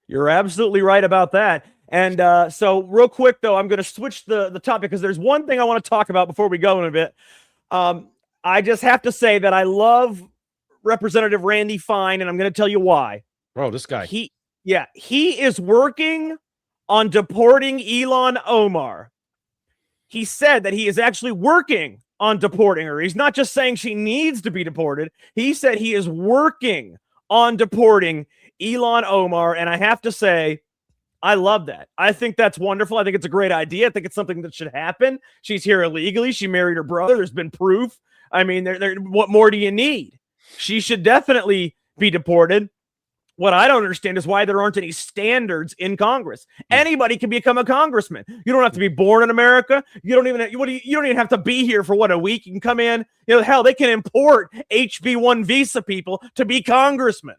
You're absolutely right about that. And so real quick, though, I'm going to switch the topic because there's one thing I want to talk about before we go in a bit. I just have to say that I love Representative Randy Fine, and I'm going to tell you why. Bro, this guy. He is working on deporting Ilhan Omar. He said that he is actually working on deporting her. He's not just saying she needs to be deported. He said he is working on deporting Ilhan Omar, and I have to say, I love that. I think that's wonderful. I think it's a great idea. I think it's something that should happen. She's here illegally. She married her brother. There's been proof. I mean, what more do you need? She should definitely be deported. What I don't understand is why there aren't any standards in Congress. Anybody can become a congressman. You don't have to be born in America. You don't even have to be here for a week. You can come in. Hell, they can import HB1 visa people to be congressmen.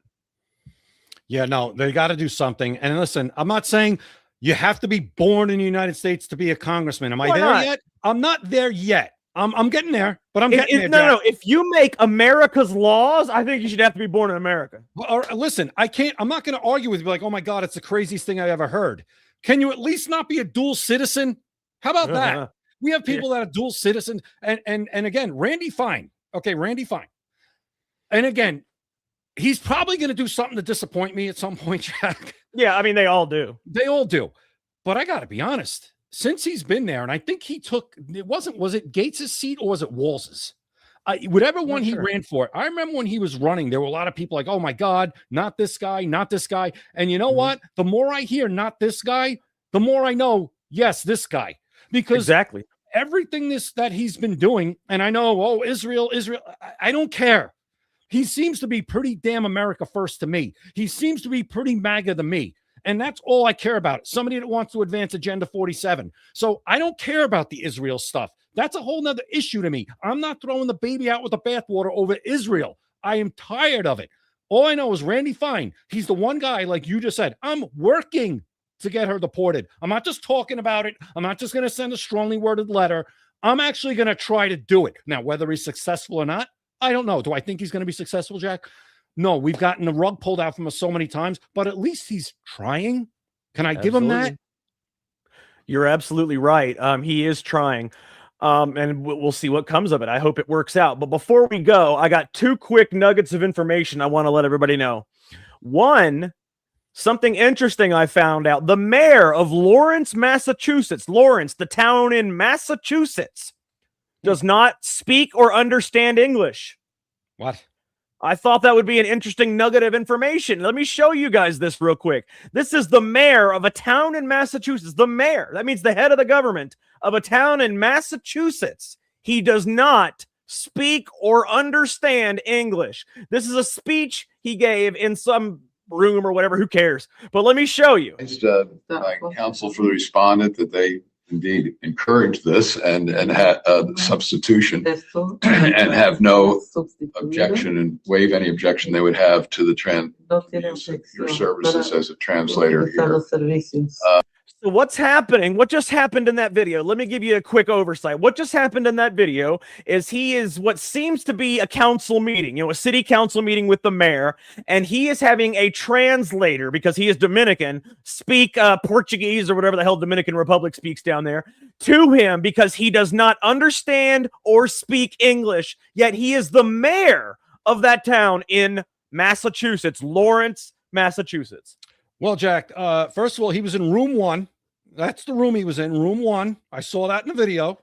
Yeah, no, they got to do something. And listen, I'm not saying you have to be born in the United States to be a congressman. Am I there yet? I'm not there yet. I'm getting there, but I'm getting there. No. If you make America's laws, I think you should have to be born in America. Well, listen, I'm not going to argue with you like, oh my God, it's the craziest thing I ever heard. Can you at least not be a dual citizen? How about that? We have people that are dual citizens. And again, Randy Fine. Okay, Randy Fine. And again, he's probably going to do something to disappoint me at some point, Jack. Yeah, I mean, they all do. They all do. But I got to be honest. Since he's been there, and I think he took, was it Gates's seat or was it Walz's? Whatever one he ran for. I remember when he was running, there were a lot of people like, oh my God, not this guy, not this guy. And you know what? The more I hear not this guy, the more I know, yes, this guy. Because exactly everything that he's been doing, and I know, Israel, I don't care. He seems to be pretty damn America first to me. He seems to be pretty MAGA to me. And that's all I care about. Somebody that wants to advance Agenda 47. So I don't care about the Israel stuff. That's a whole nother issue to me. I'm not throwing the baby out with the bathwater over Israel. I am tired of it. All I know is Randy Fine. He's the one guy, like you just said, I'm working to get her deported. I'm not just talking about it. I'm not just going to send a strongly worded letter. I'm actually going to try to do it. Now, whether he's successful or not, I don't know. Do I think he's going to be successful, Jack? No, we've gotten the rug pulled out from us so many times, but at least he's trying. Can I give him that? You're absolutely right. He is trying, and we'll see what comes of it. I hope it works out. But before we go, I got two quick nuggets of information I want to let everybody know. One, something interesting I found out. The mayor of Lawrence, Massachusetts, Lawrence, the town in Massachusetts, does not speak or understand English. What? I thought that would be an interesting nugget of information. Let me show you guys this real quick. This is the mayor of a town in Massachusetts. The mayor, that means the head of the government of a town in Massachusetts. He does not speak or understand English. This is a speech he gave in some room or whatever. Who cares? But let me show you. By counsel for the respondent that they indeed encourage this and have substitution and have no objection and waive any objection they would have to the your services as a translator here. So what's happening? What just happened in that video? Let me give you a quick oversight. What just happened in that video is he is what seems to be a council meeting, a city council meeting with the mayor, and he is having a translator, because he is Dominican, speak Portuguese or whatever the hell Dominican Republic speaks down there, to him because he does not understand or speak English, yet he is the mayor of that town in Massachusetts, Lawrence, Massachusetts. Well, Jack, first of all, he was in room 1. That's the room he was in, room 1. I saw that in the video.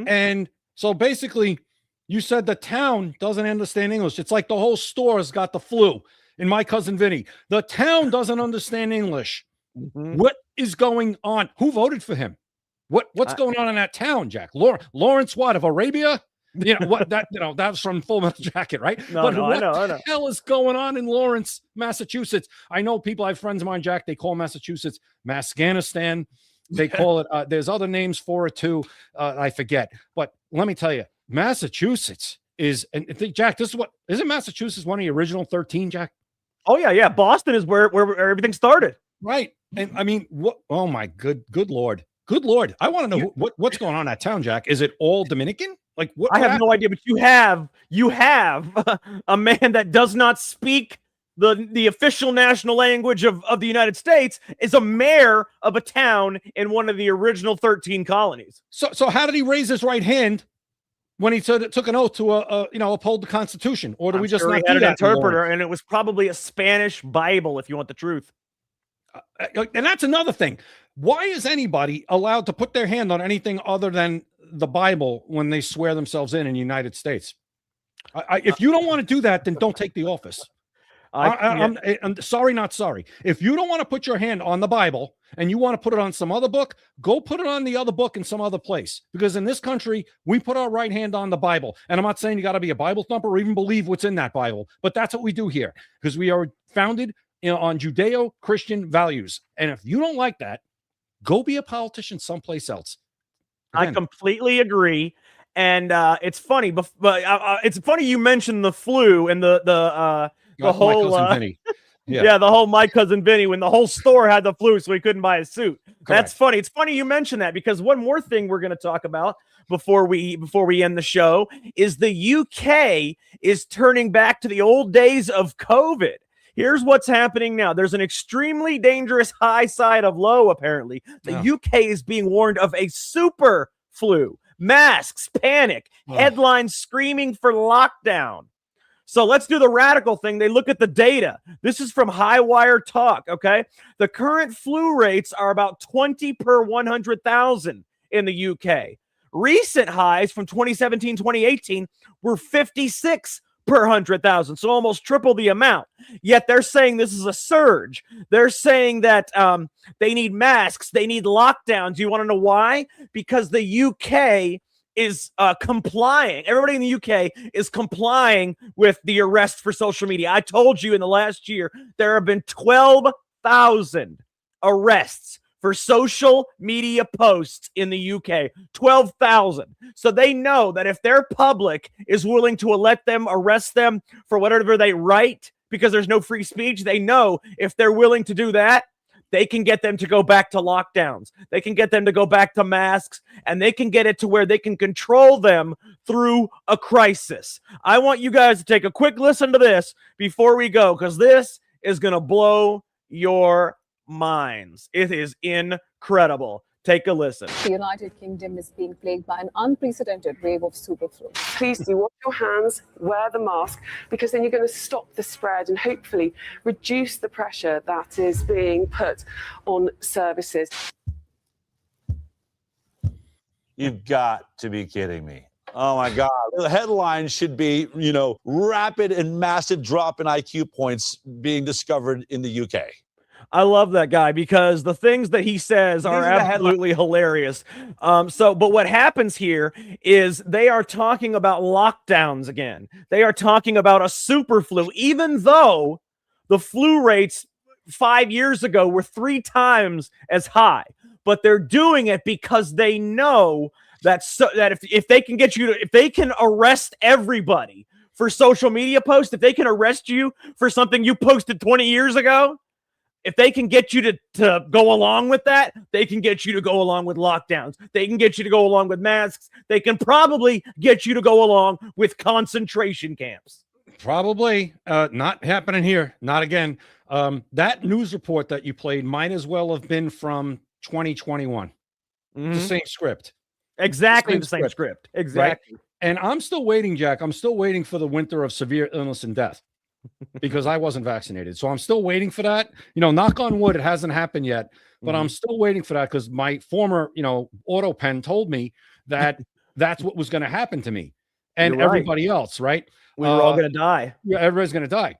And so basically, you said the town doesn't understand English. It's like the whole store's got the flu. in My Cousin Vinny. The town doesn't understand English. What is going on? Who voted for him? What's going on in that town, Jack? Lawrence what, of Arabia? You know what that that was from Full Metal Jacket, right? No, But no, what I know. the hell is going on in Lawrence, Massachusetts? I know people, I have friends of mine, Jack, they call Massachusetts Mascanistan. They call it there's other names for it too. I forget. But let me tell you, Massachusetts is, and Jack, this is what, isn't Massachusetts one of the original 13, Jack? Oh yeah. Boston is where everything started. Right. And I mean, what, oh my good Lord. Good Lord. I want to know what's going on in that town, Jack. Is it all Dominican? Like what? I have no idea, but you have a man that does not speak the official national language of the United States, is a mayor of a town in one of the original 13 colonies. So how did he raise his right hand when he took an oath to uphold the Constitution? Or do we just not had do an that interpreter, anymore? and it was probably a Spanish Bible, if you want the truth. And that's another thing. Why is anybody allowed to put their hand on anything other than the Bible when they swear themselves in the United States? If you don't want to do that, then don't take the office. I'm sorry, not sorry. If you don't want to put your hand on the Bible and you want to put it on some other book, go put it on the other book in some other place. Because in this country, we put our right hand on the Bible. And I'm not saying you got to be a Bible thumper or even believe what's in that Bible, but that's what we do here because we are founded on Judeo-Christian values. And if you don't like that, go be a politician someplace else. I completely agree. And it's funny, but it's funny you mentioned the flu and the whole My Cousin Vinny. Yeah, the whole My Cousin Vinny, when the whole store had the flu, so he couldn't buy a suit. Correct. That's funny. It's funny you mentioned that because one more thing we're going to talk about before we end the show is the UK is turning back to the old days of COVID. Here's what's happening now. There's an extremely dangerous high side of low, apparently. The UK is being warned of a super flu. Masks, panic, headlines screaming for lockdown. So let's do the radical thing. They look at the data. This is from Highwire Talk, okay? The current flu rates are about 20 per 100,000 in the UK. Recent highs from 2017, 2018 were 56 per 100,000, so almost triple the amount. Yet they're saying this is a surge. They're saying that they need masks, they need lockdowns. You want to know why? Because the UK is complying. Everybody in the UK is complying with the arrest for social media. I told you in the last year there have been 12,000 arrests for social media posts in the UK. 12,000. So they know that if their public is willing to let them arrest them for whatever they write, because there's no free speech, they know if they're willing to do that, they can get them to go back to lockdowns. They can get them to go back to masks, and they can get it to where they can control them through a crisis. I want you guys to take a quick listen to this before we go, because this is going to blow your minds. It is incredible. Take a listen. The United Kingdom is being plagued by an unprecedented wave of superflu. Please do wash your hands, wear the mask, because then you're going to stop the spread and hopefully reduce the pressure that is being put on services. You've got to be kidding me. Oh my God. The headline should be, rapid and massive drop in IQ points being discovered in the UK. I love that guy because the things that he says are absolutely hilarious. But what happens here is they are talking about lockdowns again. They are talking about a super flu, even though the flu rates 5 years ago were 3 times as high. But they're doing it because they know that if they can get you to, if they can arrest everybody for social media posts, if they can arrest you for something you posted 20 years ago, if they can get you to go along with that, they can get you to go along with lockdowns. They can get you to go along with masks. They can probably get you to go along with concentration camps. Probably not happening here. Not again. That news report that you played might as well have been from 2021. The same script. Exactly the same script. Exactly. Right? And I'm still waiting, Jack. I'm still waiting for the winter of severe illness and death. Because I wasn't vaccinated. So I'm still waiting for that. Knock on wood, it hasn't happened yet, but I'm still waiting for that because my former, auto pen told me that that's what was going to happen to me and everybody else, right? We were all going to die. Yeah, everybody's going to die.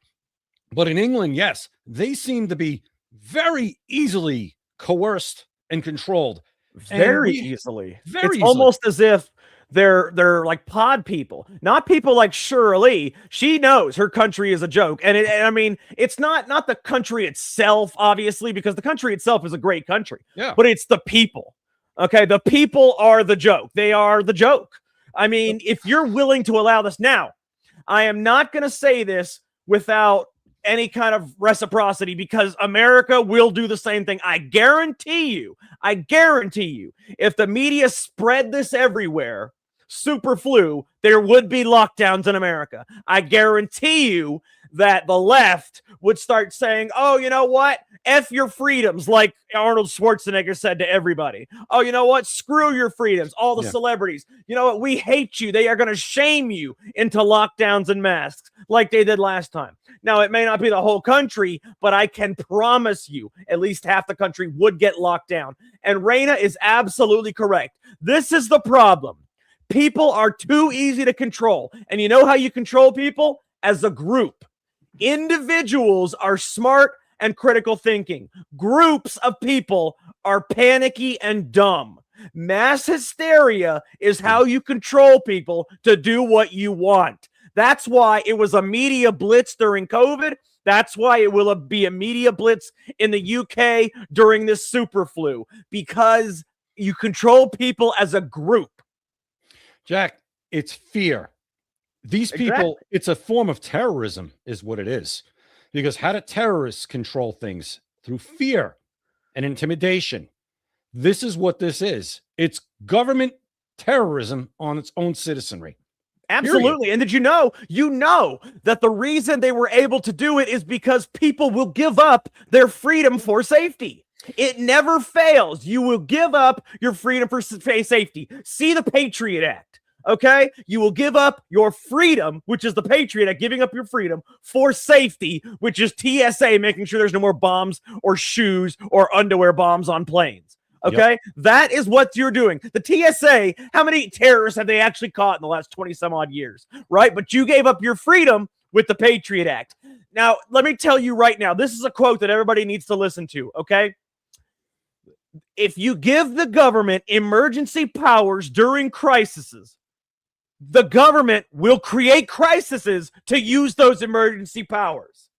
But in England, yes, they seem to be very easily coerced and controlled. Very easily. Very it's easily. almost as if they're like pod people, not people like Shirley. She knows her country is a joke, and I mean, it's not the country itself, obviously, because the country itself is a great country. Yeah. But it's the people. Okay, the people are the joke. They are the joke. I mean, if you're willing to allow this now, I am not going to say this without any kind of reciprocity, because America will do the same thing. I guarantee you, if the media spread this everywhere, super flu, there would be lockdowns in America. I guarantee you that the left would start saying, oh, you know what? F your freedoms, like Arnold Schwarzenegger said to everybody. Oh, you know what? Screw your freedoms. All the celebrities. You know what? We hate you. They are going to shame you into lockdowns and masks like they did last time. Now, it may not be the whole country, but I can promise you at least half the country would get locked down. And Raina is absolutely correct. This is the problem. People are too easy to control. And you know how you control people? As a group. Individuals are smart and critical thinking. Groups of people are panicky and dumb. Mass hysteria is how you control people to do what you want. That's why it was a media blitz during COVID. That's why it will be a media blitz in the UK during this super flu, because you control people as a group. Jack, it's fear. These people, it's a form of terrorism is what it is. Because how do terrorists control things? Through fear and intimidation. This is what this is. It's government terrorism on its own citizenry. Absolutely. Period. And did you know that the reason they were able to do it is because people will give up their freedom for safety. It never fails. You will give up your freedom for safety. See the Patriot Act. Okay, you will give up your freedom, which is the Patriot Act, giving up your freedom for safety, which is TSA, making sure there's no more bombs or shoes or underwear bombs on planes. Okay, that is what you're doing. The TSA, how many terrorists have they actually caught in the last 20 some odd years? Right, but you gave up your freedom with the Patriot Act. Now, let me tell you right now, this is a quote that everybody needs to listen to. Okay. If you give the government emergency powers during crises, the government will create crises to use those emergency powers.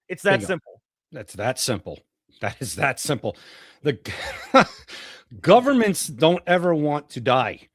It's that simple. That's that simple. That is that simple. The governments don't ever want to die.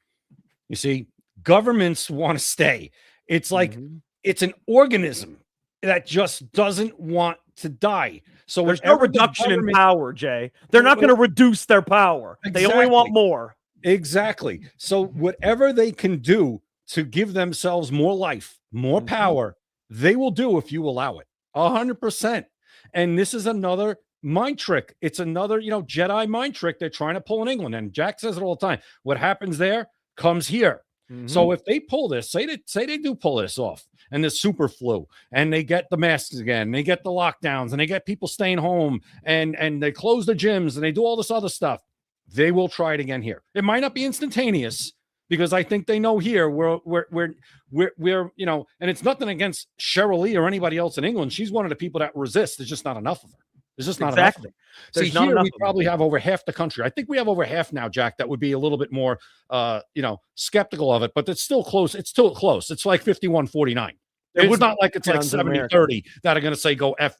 You see, governments want to stay. It's like it's an organism that just doesn't want to die. So there's no reduction in power, Jay. They're not going to reduce their power. They only want more. Exactly. So whatever they can do to give themselves more life, more power, they will do if you allow it. 100%. And this is another mind trick. It's another, Jedi mind trick they're trying to pull in England. And Jack says it all the time. What happens there comes here. So if they pull this, say they do pull this off, and the super flu, and they get the masks again, they get the lockdowns, and they get people staying home, and they close the gyms, and they do all this other stuff, they will try it again here. It might not be instantaneous, because I think they know here we're and it's nothing against Cheryl Lee or anybody else in England. She's one of the people that resist. There's just not enough of her. There's just not enough of them. See, here we probably have over half the country. I think we have over half now, Jack, that would be a little bit more skeptical of it, but it's still close. It's still close. It's like 51-49. It's not like it's like 70-30 that are going to say go F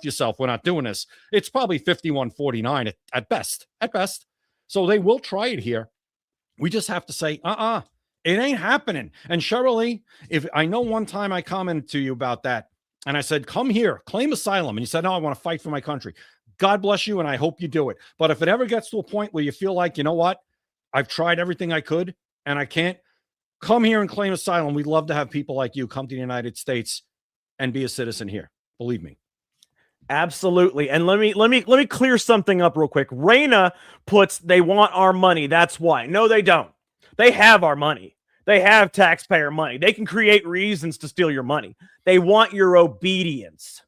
yourself. We're not doing this. It's probably 51-49 at best. So they will try it here. We just have to say, it ain't happening. And Cheryl Lee, if I know one time I commented to you about that, and I said, come here, claim asylum. And you said, no, I want to fight for my country. God bless you, and I hope you do it. But if it ever gets to a point where you feel like, you know what, I've tried everything I could, and I can't, come here and claim asylum. We'd love to have people like you come to the United States and be a citizen here. Believe me. Absolutely. And let me clear something up real quick. Raina puts, they want our money. That's why. No, they don't. They have our money. They have taxpayer money. They can create reasons to steal your money. They want your obedience.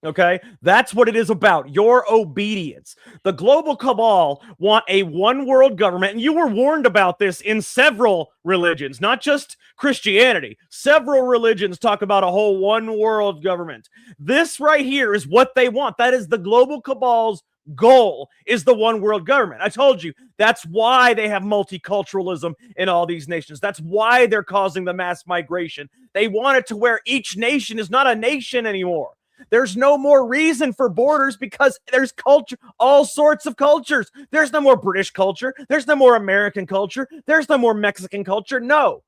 Okay, that's what it is about. Your obedience. The global cabal want a one world government, and you were warned about this in several religions, not just Christianity. Several religions talk about a whole one world government. This right here is what they want. That is the global cabal's goal, is the one world government. I told you that's why they have multiculturalism in all these nations. That's why they're causing the mass migration. They want it to where each nation is not a nation anymore. There's no more reason for borders because there's culture, all sorts of cultures. There's no more British culture. There's no more American culture. There's no more Mexican culture. No,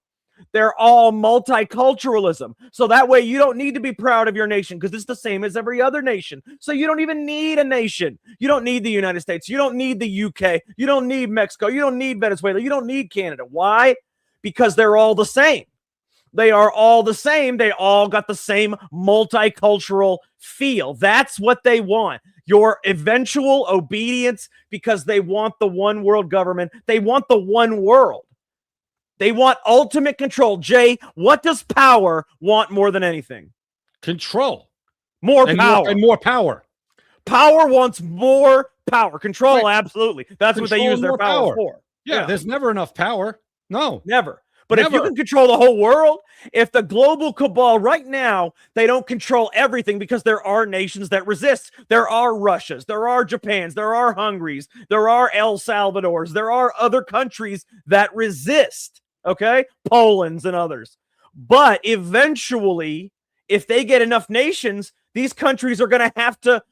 they're all multiculturalism. So that way you don't need to be proud of your nation because it's the same as every other nation. So you don't even need a nation. You don't need the United States. You don't need the UK. You don't need Mexico. You don't need Venezuela. You don't need Canada. Why? Because they're all the same. They are all the same. They all got the same multicultural feel. That's what they want. Your eventual obedience because they want the one world government. They want the one world. They want ultimate control. Jay, what does power want more than anything? Control. More power. And more power. Power wants more power. Control, Right. absolutely. That's what they Control use their more power for. Yeah, there's never enough power. No. Never. But if you can control the whole world, if the global cabal right now, they don't control everything because there are nations that resist. There are Russias, there are Japans, there are Hungaries, there are El Salvadors, there are other countries that resist, okay? Poland's and others. But eventually, if they get enough nations, these countries are going to have to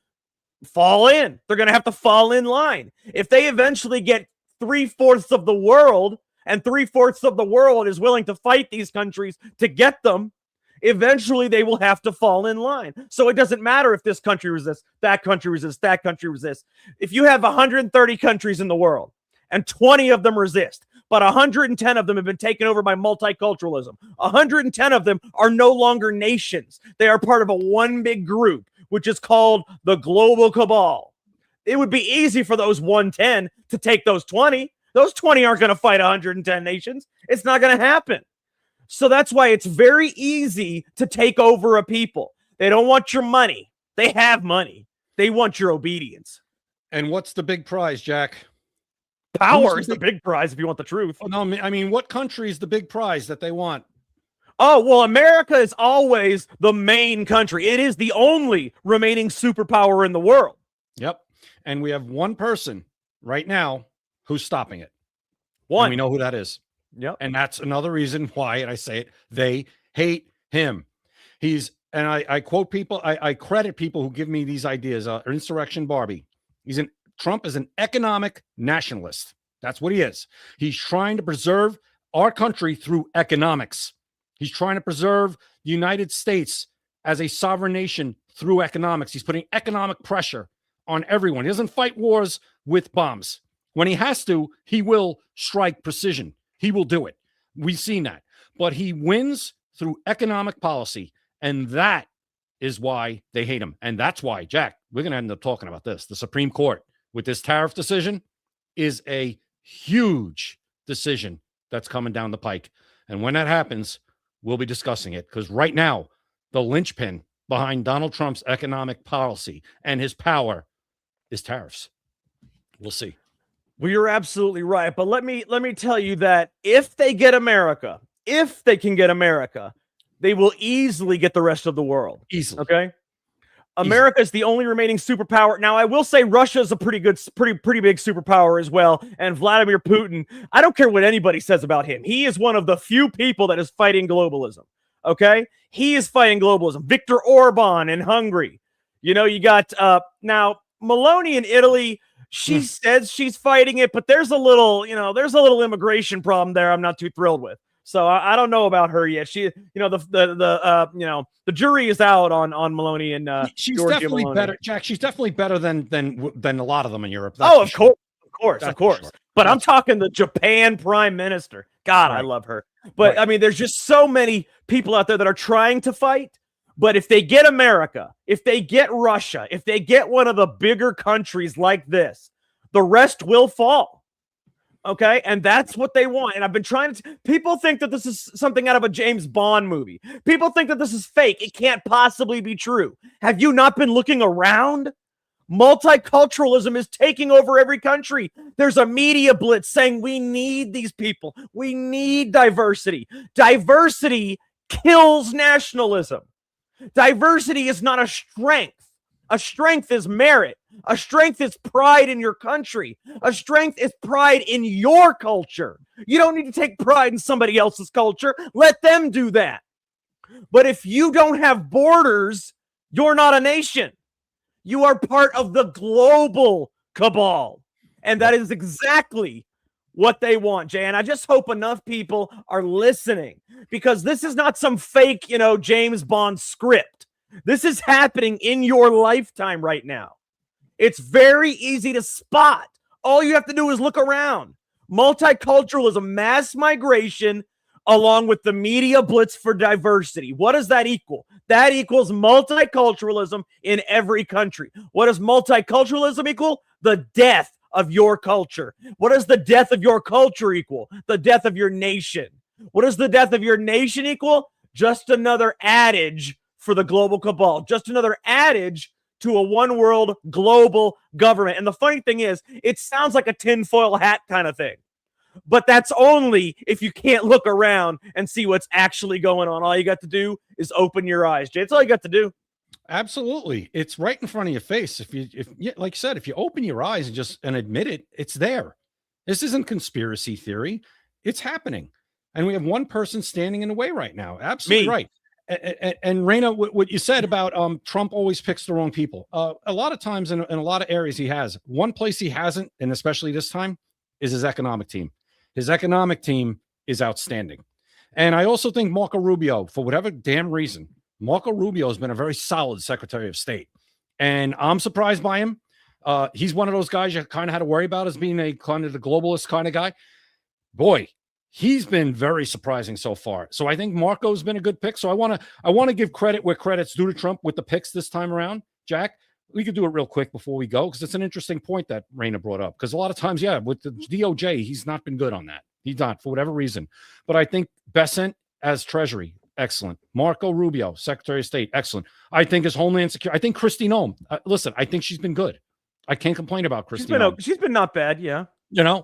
fall in. They're going to have to fall in line. If they eventually get 3/4 of the world, and 3/4 of the world is willing to fight these countries to get them, eventually they will have to fall in line. So it doesn't matter if this country resists, that country resists, that country resists. If you have 130 countries in the world and 20 of them resist, but 110 of them have been taken over by multiculturalism, 110 of them are no longer nations. They are part of a one big group, which is called the global cabal. It would be easy for those 110 to take those 20. Those 20 aren't going to fight 110 nations. It's not going to happen. So that's why it's very easy to take over a people. They don't want your money. They have money. They want your obedience. And what's the big prize, Jack? Power is the big prize if you want the truth. Oh, no, I mean, what country is the big prize that they want? Oh, well, America is always the main country. It is the only remaining superpower in the world. Yep. And we have one person right now who's stopping it. One. And we know who that is. Yep. And that's another reason why, and I say it, they hate him. And I quote people, I credit people who give me these ideas. Insurrection Barbie. Trump is an economic nationalist. That's what he is. He's trying to preserve our country through economics. He's trying to preserve the United States as a sovereign nation through economics. He's putting economic pressure on everyone. He doesn't fight wars with bombs. When he has to, he will strike precision. He will do it. We've seen that. But he wins through economic policy, and that is why they hate him. And that's why, Jack, we're going to end up talking about this. The Supreme Court, with this tariff decision, is a huge decision that's coming down the pike. And when that happens, we'll be discussing it, because right now, the linchpin behind Donald Trump's economic policy and his power is tariffs. We'll see. Well, you're absolutely right. But let me tell you that if they get America, if they can get America, they will easily get the rest of the world. Easily. Okay. America is the only remaining superpower. Now, I will say Russia is a pretty big superpower as well. And Vladimir Putin, I don't care what anybody says about him. He is one of the few people that is fighting globalism. Okay. He is fighting globalism. Viktor Orban in Hungary. You know, you got now Meloni in Italy. She says she's fighting it, but there's a little immigration problem there I'm not too thrilled with. So I don't know about her yet. She, the jury is out on Meloni and she's Giorgia definitely Meloni. better, Jack. She's definitely better than a lot of them in Europe. Of course. That's for sure. But I'm talking the Japan Prime Minister. God, Right. I love her. But I mean, there's just so many people out there that are trying to fight. But if they get America, if they get Russia, if they get one of the bigger countries like this, the rest will fall. Okay, and that's what they want. And I've been trying to. People think that this is something out of a James Bond movie. People think that this is fake. It can't possibly be true. Have you not been looking around? Multiculturalism is taking over every country. There's a media blitz saying we need these people. We need diversity. Diversity kills nationalism. Diversity is not a strength. A strength is merit. A strength is pride in your country. A strength is pride in your culture. You don't need to take pride in somebody else's culture. Let them do that. But if you don't have borders, you're not a nation. You are part of the global cabal. And that is exactly what they want, Jay. And I just hope enough people are listening, because this is not some fake, James Bond script. This is happening in your lifetime right now. It's very easy to spot. All you have to do is look around. Multiculturalism, mass migration, along with the media blitz for diversity. What does that equal? That equals multiculturalism in every country. What does multiculturalism equal? The death of your culture. What does the death of your culture equal? The death of your nation. What does the death of your nation equal? Just another adage for the global cabal. Just another adage to a one world global government. And the funny thing is, it sounds like a tinfoil hat kind of thing. But that's only if you can't look around and see what's actually going on. All you got to do is open your eyes, Jay. That's all you got to do. Absolutely. It's right in front of your face. If like you said, if you open your eyes and admit it, it's there. This isn't conspiracy theory. It's happening. And we have one person standing in the way right now. Absolutely right. And Raina, what you said about Trump always picks the wrong people. A lot of times in a lot of areas he has. One place he hasn't, and especially this time, is his economic team. His economic team is outstanding. And I also think Marco Rubio, for whatever damn reason, Marco Rubio has been a very solid Secretary of State. And I'm surprised by him. He's one of those guys you kind of had to worry about as being a kind of the globalist kind of guy. Boy, he's been very surprising so far. So I think Marco's been a good pick. So I want to give credit where credit's due to Trump with the picks this time around. Jack, we could do it real quick before we go, because it's an interesting point that Raina brought up. Because a lot of times, with the DOJ, he's not been good on that. He's not, for whatever reason. But I think Bessent as Treasury, excellent. Marco Rubio, Secretary of State, excellent. I think as Homeland Security, I think Kristi Noem. Listen, I think she's been good. I can't complain about Kristi Noem. She's been not bad, yeah.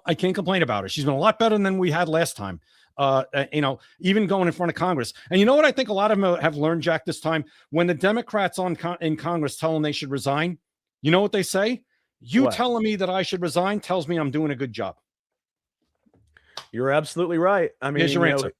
I can't complain about her. She's been a lot better than we had last time. Even going in front of Congress. And you know what I think a lot of them have learned, Jack, this time? When the Democrats in Congress tell them they should resign, you know what they say? You telling me that I should resign tells me I'm doing a good job. You're absolutely right. I mean, here's your answer.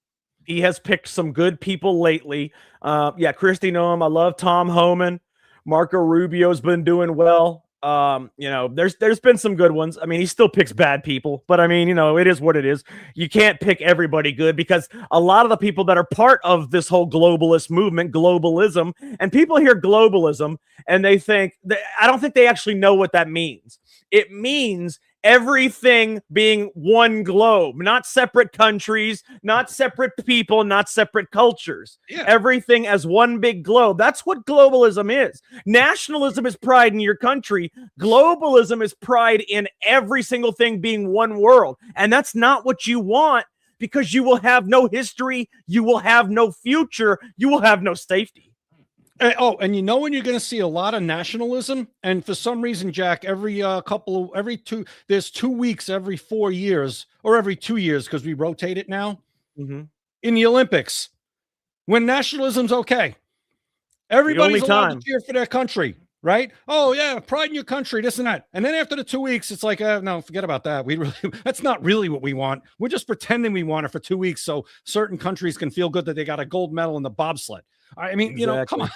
He has picked some good people lately. Kristi Noem. I love Tom Homan. Marco Rubio's been doing well. There's been some good ones. I mean, he still picks bad people, but I mean, it is what it is. You can't pick everybody good, because a lot of the people that are part of this whole globalist movement, globalism, and people hear globalism and they think I don't think they actually know what that means. It means everything being one globe, not separate countries, not separate people, not separate cultures. Yeah. Everything as one big globe. That's what globalism is. Nationalism is pride in your country. Globalism is pride in every single thing being one world. And that's not what you want, because you will have no history. You will have no future. You will have no safety. And you know when you're going to see a lot of nationalism, and for some reason, Jack, there's 2 weeks every 4 years, or every 2 years, because we rotate it now, in the Olympics, when nationalism's okay. Everybody's allowed to cheer for their country, right? Oh yeah, pride in your country, this and that. And then after the 2 weeks, it's like, no, forget about that. That's not really what we want. We're just pretending we want it for 2 weeks so certain countries can feel good that they got a gold medal in the bobsled. I mean, come on.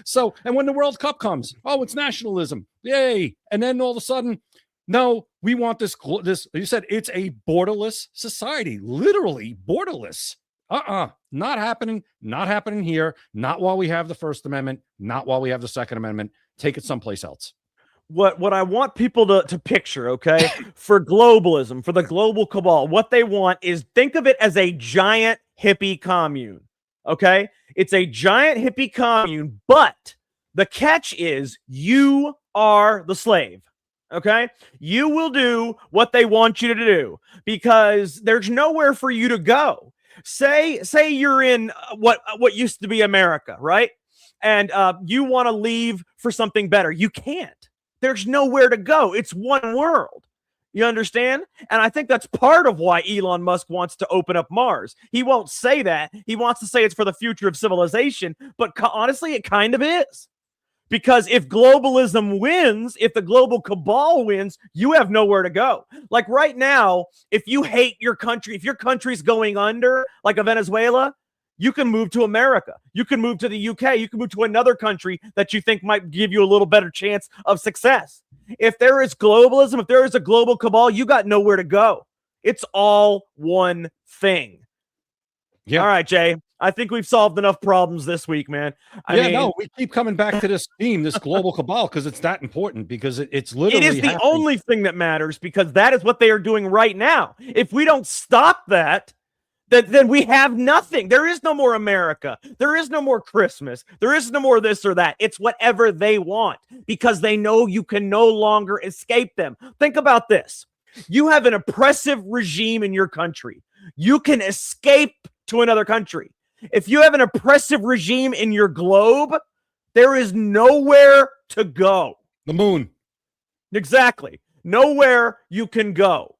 So, and when the World Cup comes, it's nationalism. Yay. And then all of a sudden, no, we want this, you said it's a borderless society, literally borderless. Not happening here. Not while we have the First Amendment, not while we have the Second Amendment. Take it someplace else. What I want people to picture, okay, for globalism, for the global cabal, what they want is, think of it as a giant hippie commune. Okay, it's a giant hippie commune, but the catch is you are the slave. Okay, you will do what they want you to do because there's nowhere for you to go. Say you're in what used to be America, right? And you want to leave for something better. You can't. There's nowhere to go. It's one world. You understand? And I think that's part of why Elon Musk wants to open up Mars. He won't say that. He wants to say it's for the future of civilization, but honestly, it kind of is. Because if globalism wins, if the global cabal wins, you have nowhere to go. Like right now, if you hate your country, if your country's going under, like a Venezuela, you can move to America. You can move to the UK. You can move to another country that you think might give you a little better chance of success. If there is globalism, if there is a global cabal, you got nowhere to go. It's all one thing. Yeah. All right, Jay. I think we've solved enough problems this week, man. I mean, we keep coming back to this theme, this global cabal, because it's that important, because it's literally it is the only thing that matters, because that is what they are doing right now. If we don't stop that, then we have nothing. There is no more America. There is no more Christmas. There is no more this or that. It's whatever they want, because they know you can no longer escape them. Think about this. You have an oppressive regime in your country. You can escape to another country. If you have an oppressive regime in your globe, there is nowhere to go. The moon. Exactly. Nowhere you can go.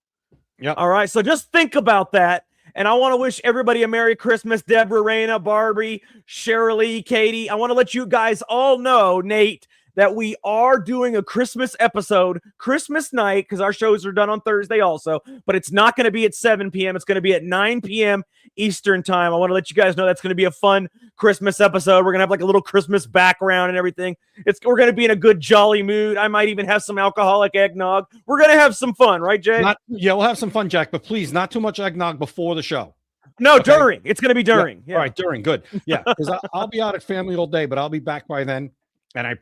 Yeah. All right. So just think about that. And I want to wish everybody a Merry Christmas. Deborah, Raina, Barbie, Shirley, Katie. I want to let you guys all know, Nate, that we are doing a Christmas episode, Christmas night, because our shows are done on Thursday also, but it's not going to be at 7 p.m. It's going to be at 9 p.m. Eastern time. I want to let you guys know that's going to be a fun Christmas episode. We're going to have like a little Christmas background and everything. We're going to be in a good, jolly mood. I might even have some alcoholic eggnog. We're going to have some fun, right, Jay? We'll have some fun, Jack, but please, not too much eggnog before the show. No, okay? During. It's going to be during. Yeah. All right, during. Good. Yeah, because I'll be out at family all day, but I'll be back by then. And I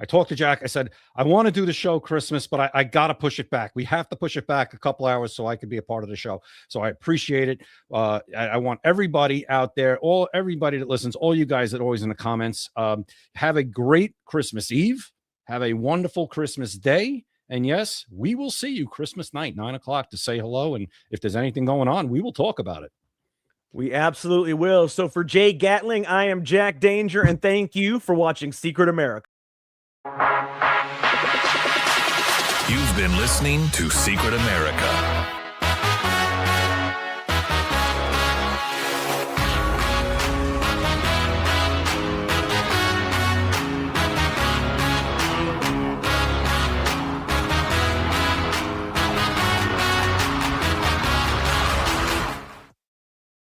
talked to Jack. I said, I want to do the show Christmas, but I got to push it back. We have to push it back a couple hours so I could be a part of the show. So I appreciate it. I want everybody out there, everybody that listens, all you guys that are always in the comments, have a great Christmas Eve. Have a wonderful Christmas day. And yes, we will see you Christmas night, 9:00 to say hello. And if there's anything going on, we will talk about it. We absolutely will. So for Jay Gatling, I am Jack Danger, and thank you for watching Secret America. You've been listening to Secret America.